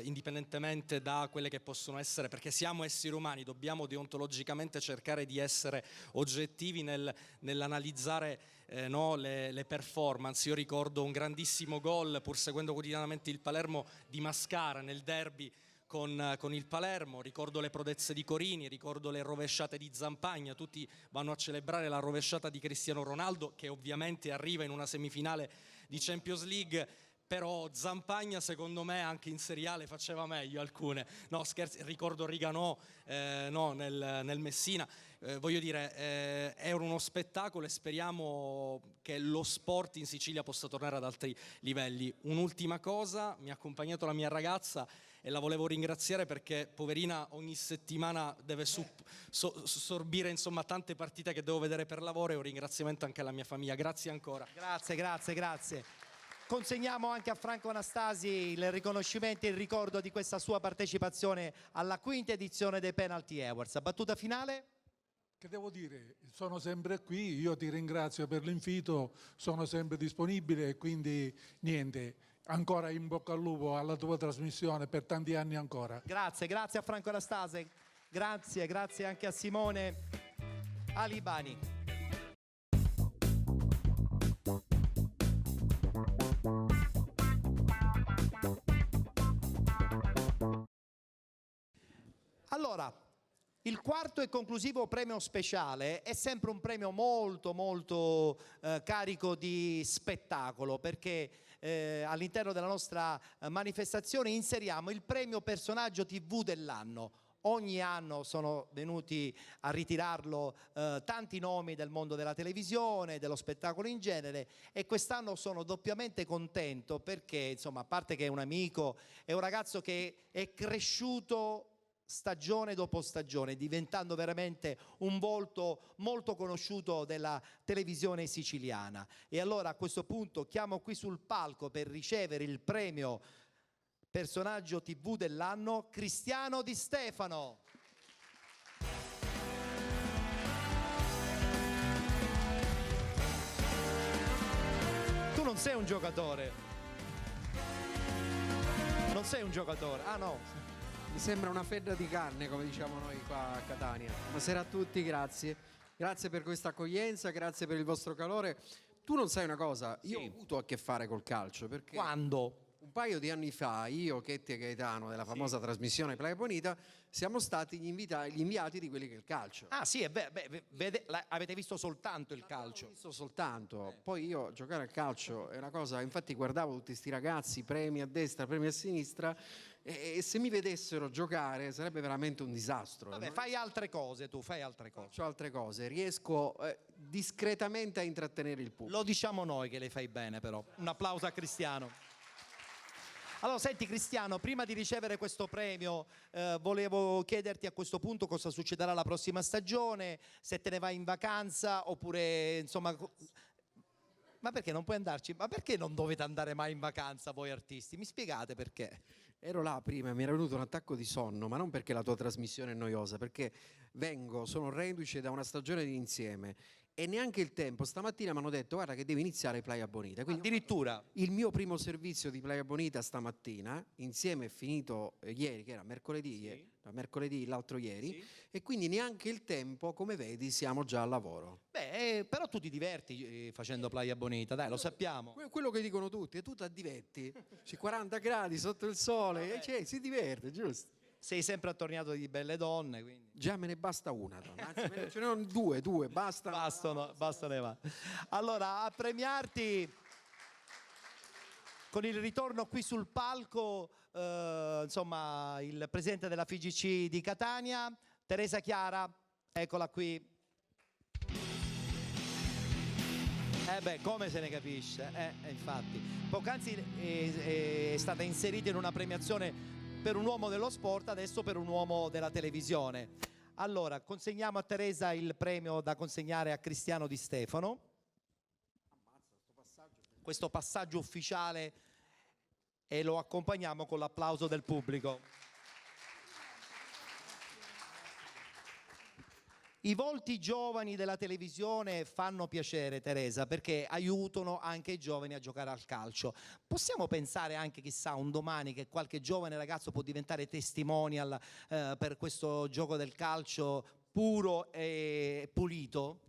indipendentemente da quelle che possono essere, perché siamo esseri umani, dobbiamo deontologicamente cercare di essere oggettivi nell'analizzare le performance. Io ricordo un grandissimo gol, pur seguendo quotidianamente il Palermo, di Mascara nel derby con il Palermo. Ricordo le prodezze di Corini, ricordo le rovesciate di Zampagna. Tutti vanno a celebrare la rovesciata di Cristiano Ronaldo, che ovviamente arriva in una semifinale di Champions League, però Zampagna secondo me anche in Serie A le faceva meglio alcune. No, scherzi, ricordo Riganò nel Messina. Voglio dire, è uno spettacolo, e speriamo che lo sport in Sicilia possa tornare ad altri livelli. Un'ultima cosa: mi ha accompagnato la mia ragazza e la volevo ringraziare, perché poverina ogni settimana deve sorbire tante partite che devo vedere per lavoro, e un ringraziamento anche alla mia famiglia. Grazie ancora. Grazie. Consegniamo anche a Franco Anastasi il riconoscimento e il ricordo di questa sua partecipazione alla 5ª edizione dei Penalty Awards. Battuta finale? Che devo dire? Sono sempre qui, io ti ringrazio per l'invito, sono sempre disponibile, e quindi niente, ancora in bocca al lupo alla tua trasmissione per tanti anni ancora. Grazie a Franco Anastasi, grazie anche a Simone Alibani. Allora, il quarto e conclusivo premio speciale è sempre un premio molto carico di spettacolo, perché all'interno della nostra manifestazione inseriamo il premio personaggio TV dell'anno. Ogni anno sono venuti a ritirarlo tanti nomi del mondo della televisione, dello spettacolo in genere, e quest'anno sono doppiamente contento perché, a parte che è un amico, è un ragazzo che è cresciuto stagione dopo stagione, diventando veramente un volto molto conosciuto della televisione siciliana. E allora a questo punto chiamo qui sul palco, per ricevere il premio personaggio TV dell'anno, Cristiano Di Stefano. Tu non sei un giocatore. Non sei un giocatore. Ah no. Mi sembra una fetta di carne, come diciamo noi qua a Catania. Buonasera a tutti, grazie. Grazie per questa accoglienza, grazie per il vostro calore. Tu non sai una cosa, io ho avuto a che fare col calcio, perché Quando? un Un paio di anni fa, io, Chetti e Gaetano, della famosa trasmissione Playa Bonita, siamo stati gli inviati di quelli che è il calcio. Ah sì, avete visto soltanto il calcio? Ho visto soltanto, poi io giocare a calcio è una cosa, infatti guardavo tutti sti ragazzi, premi a destra, premi a sinistra, e se mi vedessero giocare sarebbe veramente un disastro. Vabbè, fai altre cose tu, fai altre cose. Faccio altre cose, riesco discretamente a intrattenere il pubblico. Lo diciamo noi che le fai bene però. Un applauso a Cristiano. Allora, senti Cristiano, prima di ricevere questo premio volevo chiederti a questo punto cosa succederà la prossima stagione, se te ne vai in vacanza oppure insomma... Ma perché non puoi andarci? Ma perché non dovete andare mai in vacanza voi artisti? Mi spiegate perché? Ero là prima, mi era venuto un attacco di sonno, ma non perché la tua trasmissione è noiosa, perché sono reduce da una stagione di insieme e neanche il tempo. Stamattina mi hanno detto guarda che devi iniziare Playa Bonita. Quindi addirittura il mio primo servizio di Playa Bonita stamattina, insieme è finito ieri, che era mercoledì, mercoledì l'altro ieri, e quindi neanche il tempo, come vedi, siamo già al lavoro. Beh, però tu ti diverti facendo Playa Bonita, dai, lo sappiamo. Quello che dicono tutti, e tu ti diverti, c'è 40 gradi sotto il sole, e si diverte, giusto? Sei sempre attorniato di belle donne, quindi. Già me ne basta una donna, anzi ce ne sono due, bastano. Bastano e va. Allora, a premiarti con il ritorno qui sul palco, insomma, il presidente della FIGC di Catania, Teresa Chiara, eccola qui. Come se ne capisce, infatti. Poc'anzi è stata inserita in una premiazione per un uomo dello sport, adesso per un uomo della televisione. Allora, consegniamo a Teresa il premio da consegnare a Cristiano Di Stefano. Questo passaggio ufficiale e lo accompagniamo con l'applauso del pubblico. I volti giovani della televisione fanno piacere, Teresa, perché aiutano anche i giovani a giocare al calcio. Possiamo pensare anche, chissà, un domani che qualche giovane ragazzo può diventare testimonial per questo gioco del calcio puro e pulito?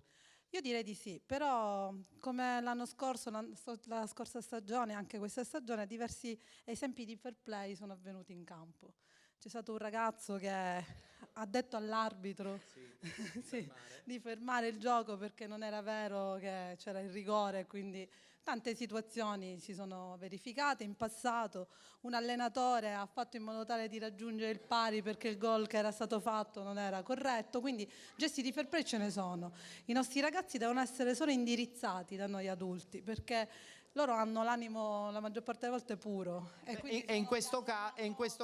Io direi di sì, però come l'anno scorso, la scorsa stagione, anche questa stagione, diversi esempi di fair play sono avvenuti in campo. C'è stato un ragazzo che ha detto all'arbitro di fermare il gioco perché non era vero che c'era il rigore, quindi tante situazioni si sono verificate. In passato un allenatore ha fatto in modo tale di raggiungere il pari perché il gol che era stato fatto non era corretto, quindi gesti di fair play ce ne sono. I nostri ragazzi devono essere solo indirizzati da noi adulti perché loro hanno l'animo la maggior parte delle volte puro. E in questo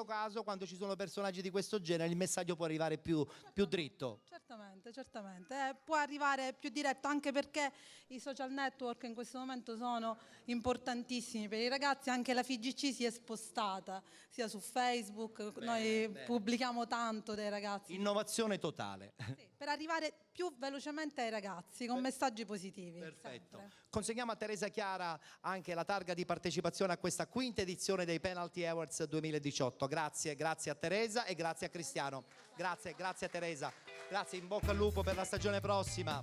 caso, quando ci sono personaggi di questo genere, il messaggio può arrivare più dritto. Certamente. Può arrivare più diretto anche perché i social network in questo momento sono importantissimi per i ragazzi, anche la FIGC si è spostata, sia su Facebook, noi pubblichiamo tanto dei ragazzi. Innovazione totale. Sì, per arrivare più velocemente ai ragazzi con messaggi positivi. Perfetto. Sempre. Consegniamo a Teresa Chiara anche la targa di partecipazione a questa quinta edizione dei Penalty Awards 2018. Grazie a Teresa e grazie a Cristiano. Grazie a Teresa. Grazie, in bocca al lupo per la stagione prossima.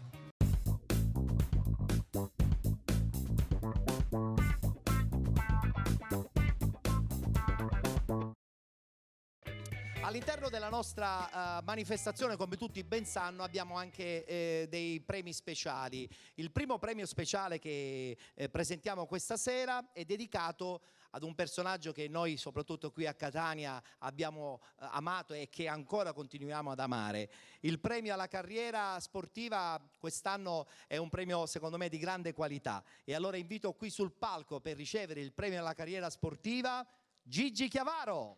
All'interno della nostra manifestazione, come tutti ben sanno, abbiamo anche dei premi speciali. Il primo premio speciale che presentiamo questa sera è dedicato ad un personaggio che noi, soprattutto qui a Catania, abbiamo amato e che ancora continuiamo ad amare. Il premio alla carriera sportiva quest'anno è un premio, secondo me, di grande qualità. E allora invito qui sul palco per ricevere il premio alla carriera sportiva Gigi Chiavaro.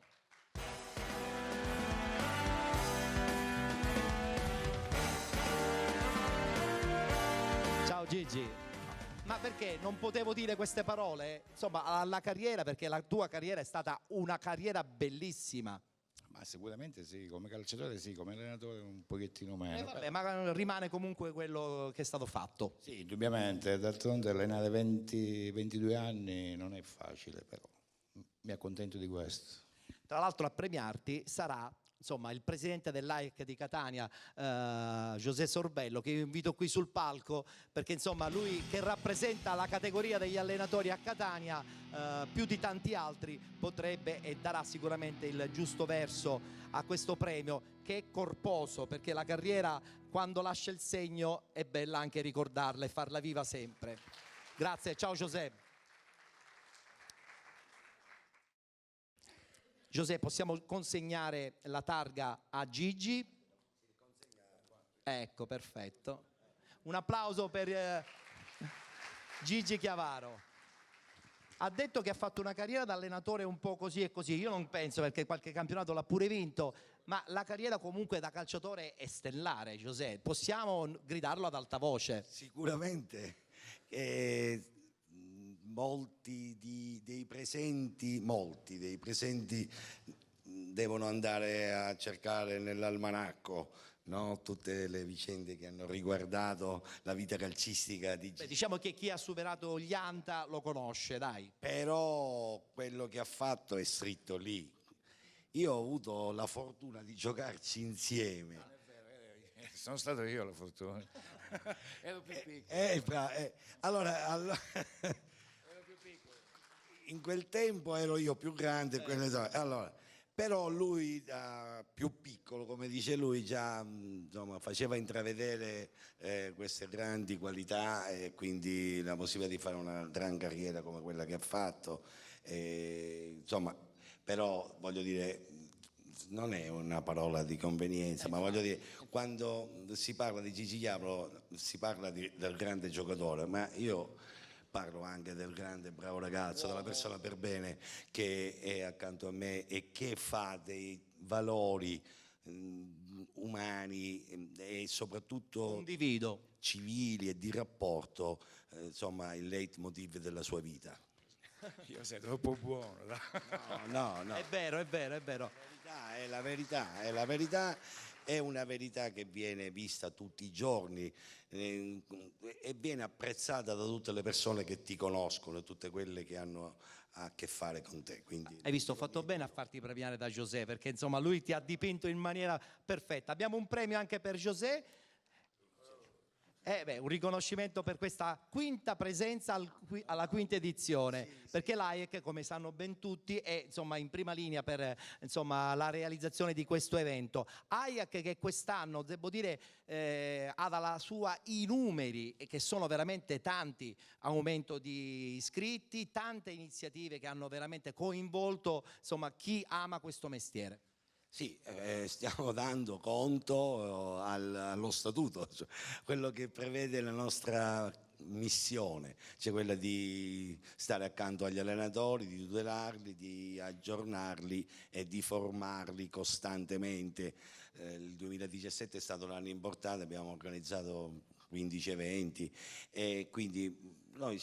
Ciao Gigi, ma perché non potevo dire queste parole? Insomma, alla carriera, perché la tua carriera è stata una carriera bellissima. Ma sicuramente sì, come calciatore sì, come allenatore un pochettino meno. Vabbè, ma rimane comunque quello che è stato fatto. Sì, indubbiamente, d'altronde allenare 22 anni non è facile, però mi accontento di questo. Tra l'altro a premiarti sarà insomma, il presidente dell'AEC di Catania, José Sorbello, che io invito qui sul palco, perché insomma lui che rappresenta la categoria degli allenatori a Catania più di tanti altri potrebbe e darà sicuramente il giusto verso a questo premio, che è corposo, perché la carriera quando lascia il segno è bella anche ricordarla e farla viva sempre. Grazie, ciao José. José, possiamo consegnare la targa a Gigi? Ecco, perfetto. Un applauso per Gigi Chiavaro. Ha detto che ha fatto una carriera da allenatore un po' così e così. Io non penso, perché qualche campionato l'ha pure vinto, ma la carriera comunque da calciatore è stellare, José. Possiamo gridarlo ad alta voce? Sicuramente. Molti dei presenti devono andare a cercare nell'almanacco, no? Tutte le vicende che hanno riguardato la vita calcistica di Gigi. Diciamo che chi ha superato gli Anta lo conosce, dai. Però quello che ha fatto è scritto lì. Io ho avuto la fortuna di giocarci insieme. Non è vero, sono stato io la fortuna. Ero più piccolo. Allora in quel tempo ero io più grande, allora, però lui più piccolo, come dice lui, già insomma, faceva intravedere queste grandi qualità e quindi la possibilità di fare una gran carriera come quella che ha fatto. Insomma, però voglio dire, non è una parola di convenienza, ma voglio dire, quando si parla di Gigi Chiavaro si parla del grande giocatore, ma io parlo anche del grande bravo ragazzo, della persona per bene che è accanto a me e che fa dei valori umani e soprattutto condivido, civili e di rapporto, insomma, il leitmotiv della sua vita. Io sei troppo buono. No. È vero. È la verità, è una verità che viene vista tutti i giorni e viene apprezzata da tutte le persone che ti conoscono, tutte quelle che hanno a che fare con te. Quindi, hai visto, ho fatto bene a farti premiare da José, perché insomma lui ti ha dipinto in maniera perfetta. Abbiamo un premio anche per José. Un riconoscimento per questa quinta presenza alla quinta edizione, perché l'AIEC, come sanno ben tutti, è insomma in prima linea per insomma la realizzazione di questo evento. AIEC che quest'anno, devo dire, ha dalla sua i numeri, che sono veramente tanti, aumento di iscritti, tante iniziative che hanno veramente coinvolto insomma chi ama questo mestiere. Sì, stiamo dando conto allo statuto, cioè quello che prevede la nostra missione, cioè quella di stare accanto agli allenatori, di tutelarli, di aggiornarli e di formarli costantemente. Il 2017 è stato l'anno importante, abbiamo organizzato 15 eventi e quindi noi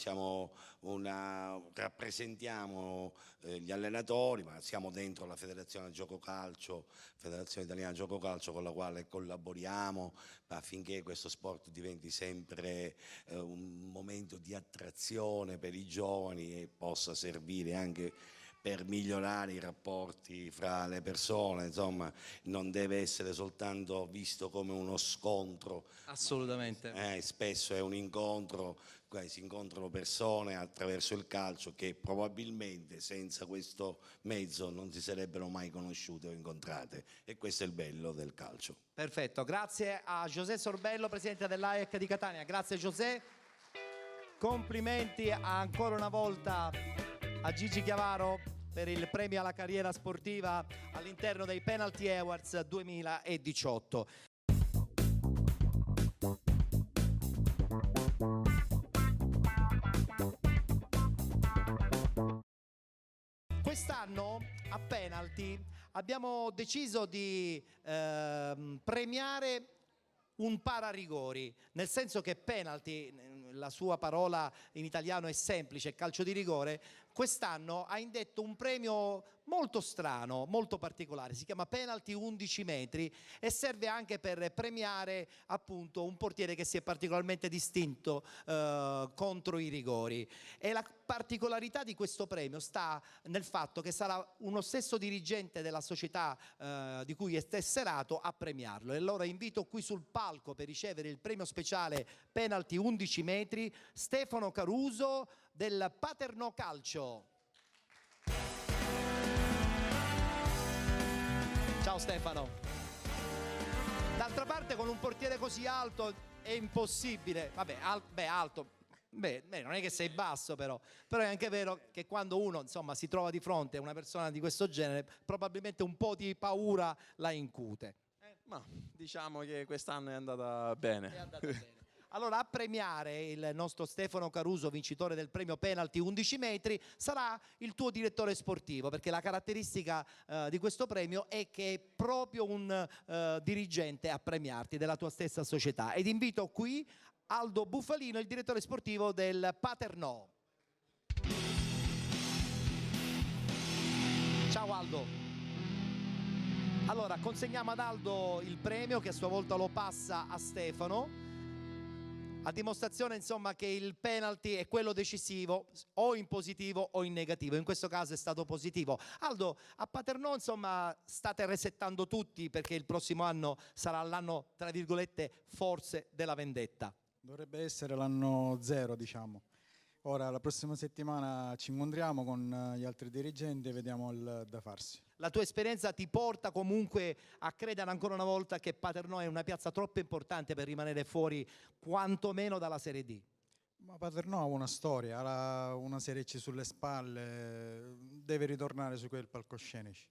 rappresentiamo gli allenatori, ma siamo dentro la Federazione Gioco Calcio, Federazione Italiana Gioco Calcio, con la quale collaboriamo affinché questo sport diventi sempre un momento di attrazione per i giovani e possa servire anche per migliorare i rapporti fra le persone, insomma, non deve essere soltanto visto come uno scontro. Assolutamente. Spesso è un incontro, si incontrano persone attraverso il calcio che probabilmente senza questo mezzo non si sarebbero mai conosciute o incontrate, e questo è il bello del calcio. Perfetto, grazie a José Sorbello, presidente dell'AEC di Catania. Grazie José. Complimenti ancora una volta a Gigi Chiavaro per il premio alla carriera sportiva all'interno dei Penalty Awards 2018. Quest'anno a Penalty abbiamo deciso di premiare un pararigori, nel senso che penalty, la sua parola in italiano è semplice, calcio di rigore, quest'anno ha indetto un premio molto strano, molto particolare, si chiama Penalty 11 metri e serve anche per premiare appunto un portiere che si è particolarmente distinto contro i rigori. E la particolarità di questo premio sta nel fatto che sarà uno stesso dirigente della società di cui è tesserato a premiarlo. E allora invito qui sul palco per ricevere il premio speciale Penalty 11 metri Stefano Caruso del Paternò Calcio. Ciao Stefano. D'altra parte con un portiere così alto è impossibile. Vabbè, alto. Beh, non è che sei basso però è anche vero che quando uno insomma si trova di fronte a una persona di questo genere probabilmente un po' di paura la incute. Ma diciamo che quest'anno è andata bene. È andata bene. Allora a premiare il nostro Stefano Caruso, vincitore del premio Penalty 11 metri, sarà il tuo direttore sportivo, perché la caratteristica di questo premio è che è proprio un dirigente a premiarti della tua stessa società. Ed invito qui Aldo Bufalino, il direttore sportivo del Paternò. Ciao Aldo. Allora consegniamo ad Aldo il premio che a sua volta lo passa a Stefano, a dimostrazione insomma che il penalty è quello decisivo o in positivo o in negativo. In questo caso è stato positivo. Aldo, a Paternò insomma state resettando tutti perché il prossimo anno sarà l'anno tra virgolette forse della vendetta. Dovrebbe essere l'anno zero, diciamo. Ora la prossima settimana ci incontriamo con gli altri dirigenti e vediamo il da farsi. La tua esperienza ti porta comunque a credere ancora una volta che Paternò è una piazza troppo importante per rimanere fuori quantomeno dalla Serie D? Ma Paternò ha una storia, ha una Serie C sulle spalle, deve ritornare su quel palcoscenici.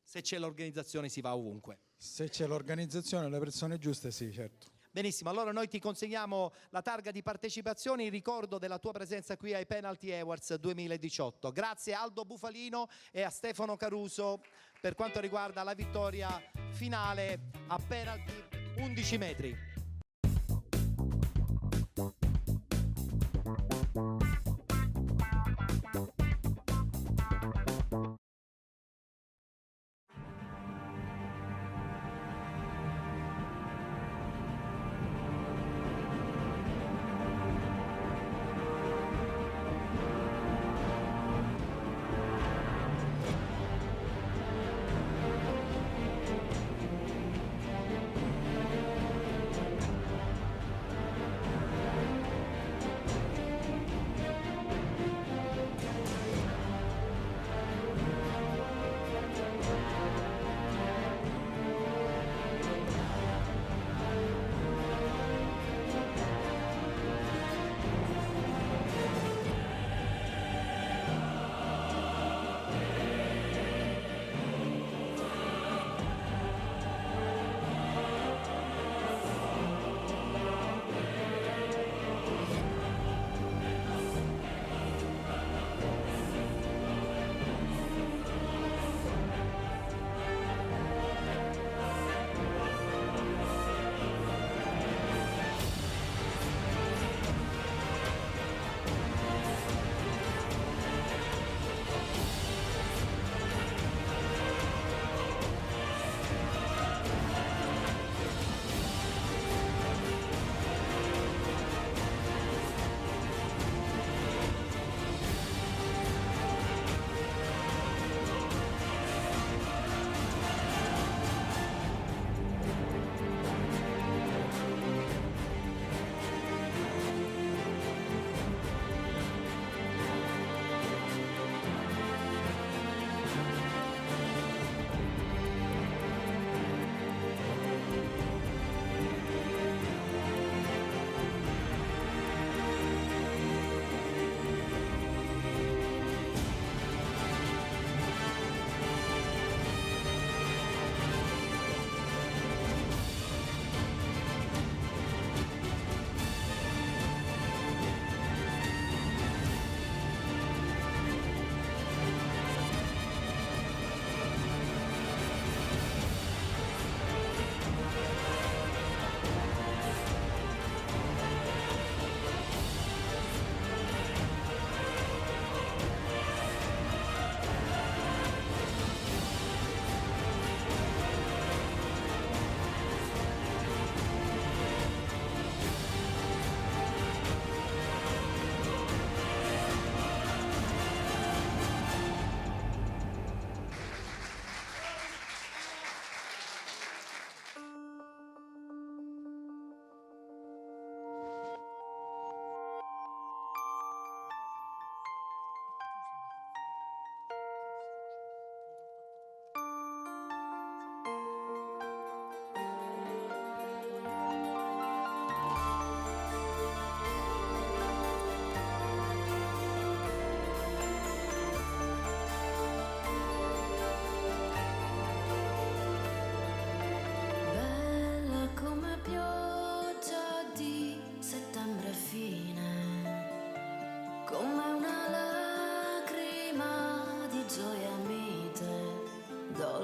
Se c'è l'organizzazione si va ovunque. Se c'è l'organizzazione e le persone giuste, sì, certo. Benissimo, allora noi ti consegniamo la targa di partecipazione in ricordo della tua presenza qui ai Penalty Awards 2018. Grazie a Aldo Bufalino e a Stefano Caruso per quanto riguarda la vittoria finale a Penalty 11 metri.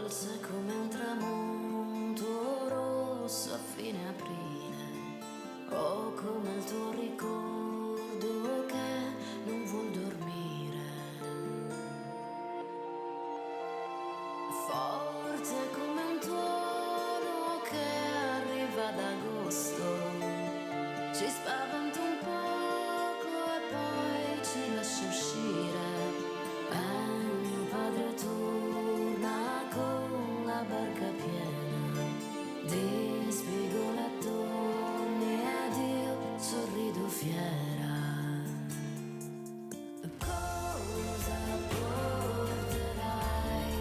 dolce come un tramonto rosso a fine aprile, o come il tuo ricordo che non vuol dormire, forte come un tuono che arriva ad agosto, ci spaventa un poco e poi ci lascia uscire. Mio padre torna con la barca piena di spigolettoni ed io sorrido fiera. Cosa porterai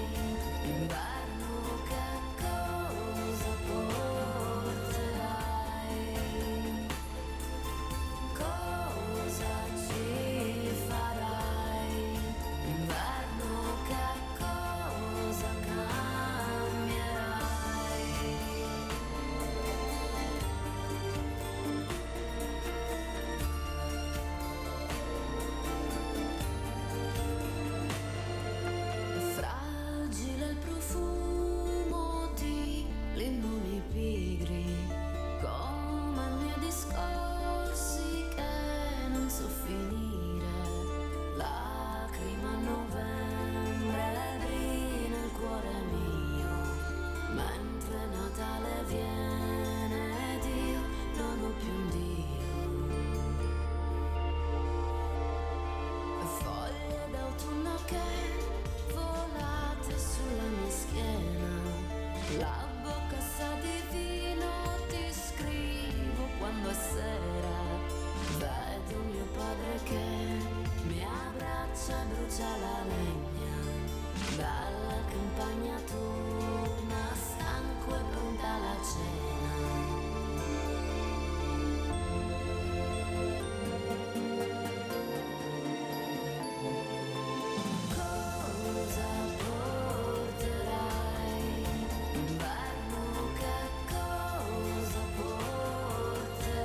inverno, che cosa porterai? Cosa ci farai inverno, che cosa cambierai? Fragile il profumo di limoni pigri, come i miei discorsi che non so finire, lacrima a novembre brina il cuore mio, mentre Natale viene ed io non ho più un Dio. Foglie d'autunno che volate sulla mia schiena, la bocca sa di vino, ti scrivo quando è sera, vedo mio padre che mi abbraccia e brucia la legna, dalla campagna torna stanco e pronta la cena. Cosa porterai inverno, che cosa porterai?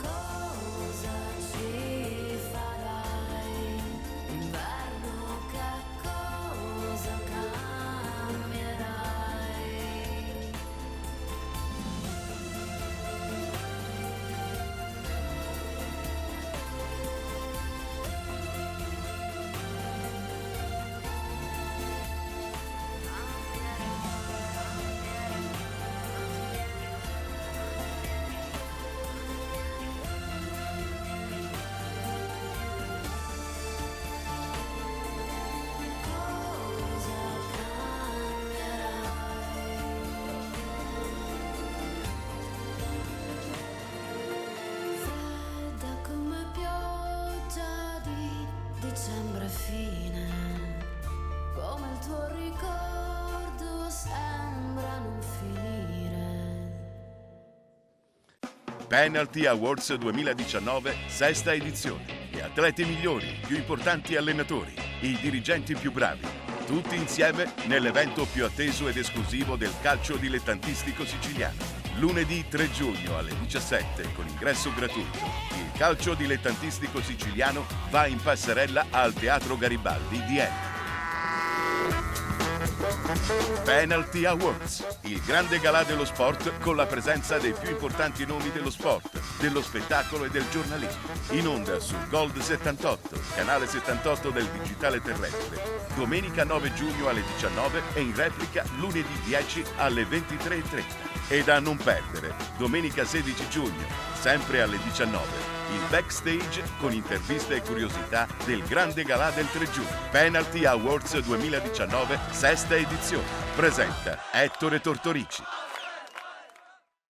Cosa ci farai inverno, che cosa cambierai? Fredda come pioggia di dicembre fine, come il tuo ricordo sembra non finire. Penalty Awards 2019, sesta edizione. Gli atleti migliori, i più importanti allenatori, i dirigenti più bravi. Tutti insieme nell'evento più atteso ed esclusivo del calcio dilettantistico siciliano. Lunedì 3 giugno alle 17 con ingresso gratuito. Il calcio dilettantistico siciliano va in passerella al Teatro Garibaldi di Enna. Penalty Awards, il grande galà dello sport con la presenza dei più importanti nomi dello sport, dello spettacolo e del giornalismo. In onda su Gold 78, canale 78 del digitale terrestre. Domenica 9 giugno alle 19 e in replica lunedì 10 alle 23:30. E da non perdere, domenica 16 giugno, sempre alle 19. Il backstage con interviste e curiosità del grande galà del 3 giugno. Penalty Awards 2019, sesta edizione. Presenta Ettore Tortorici.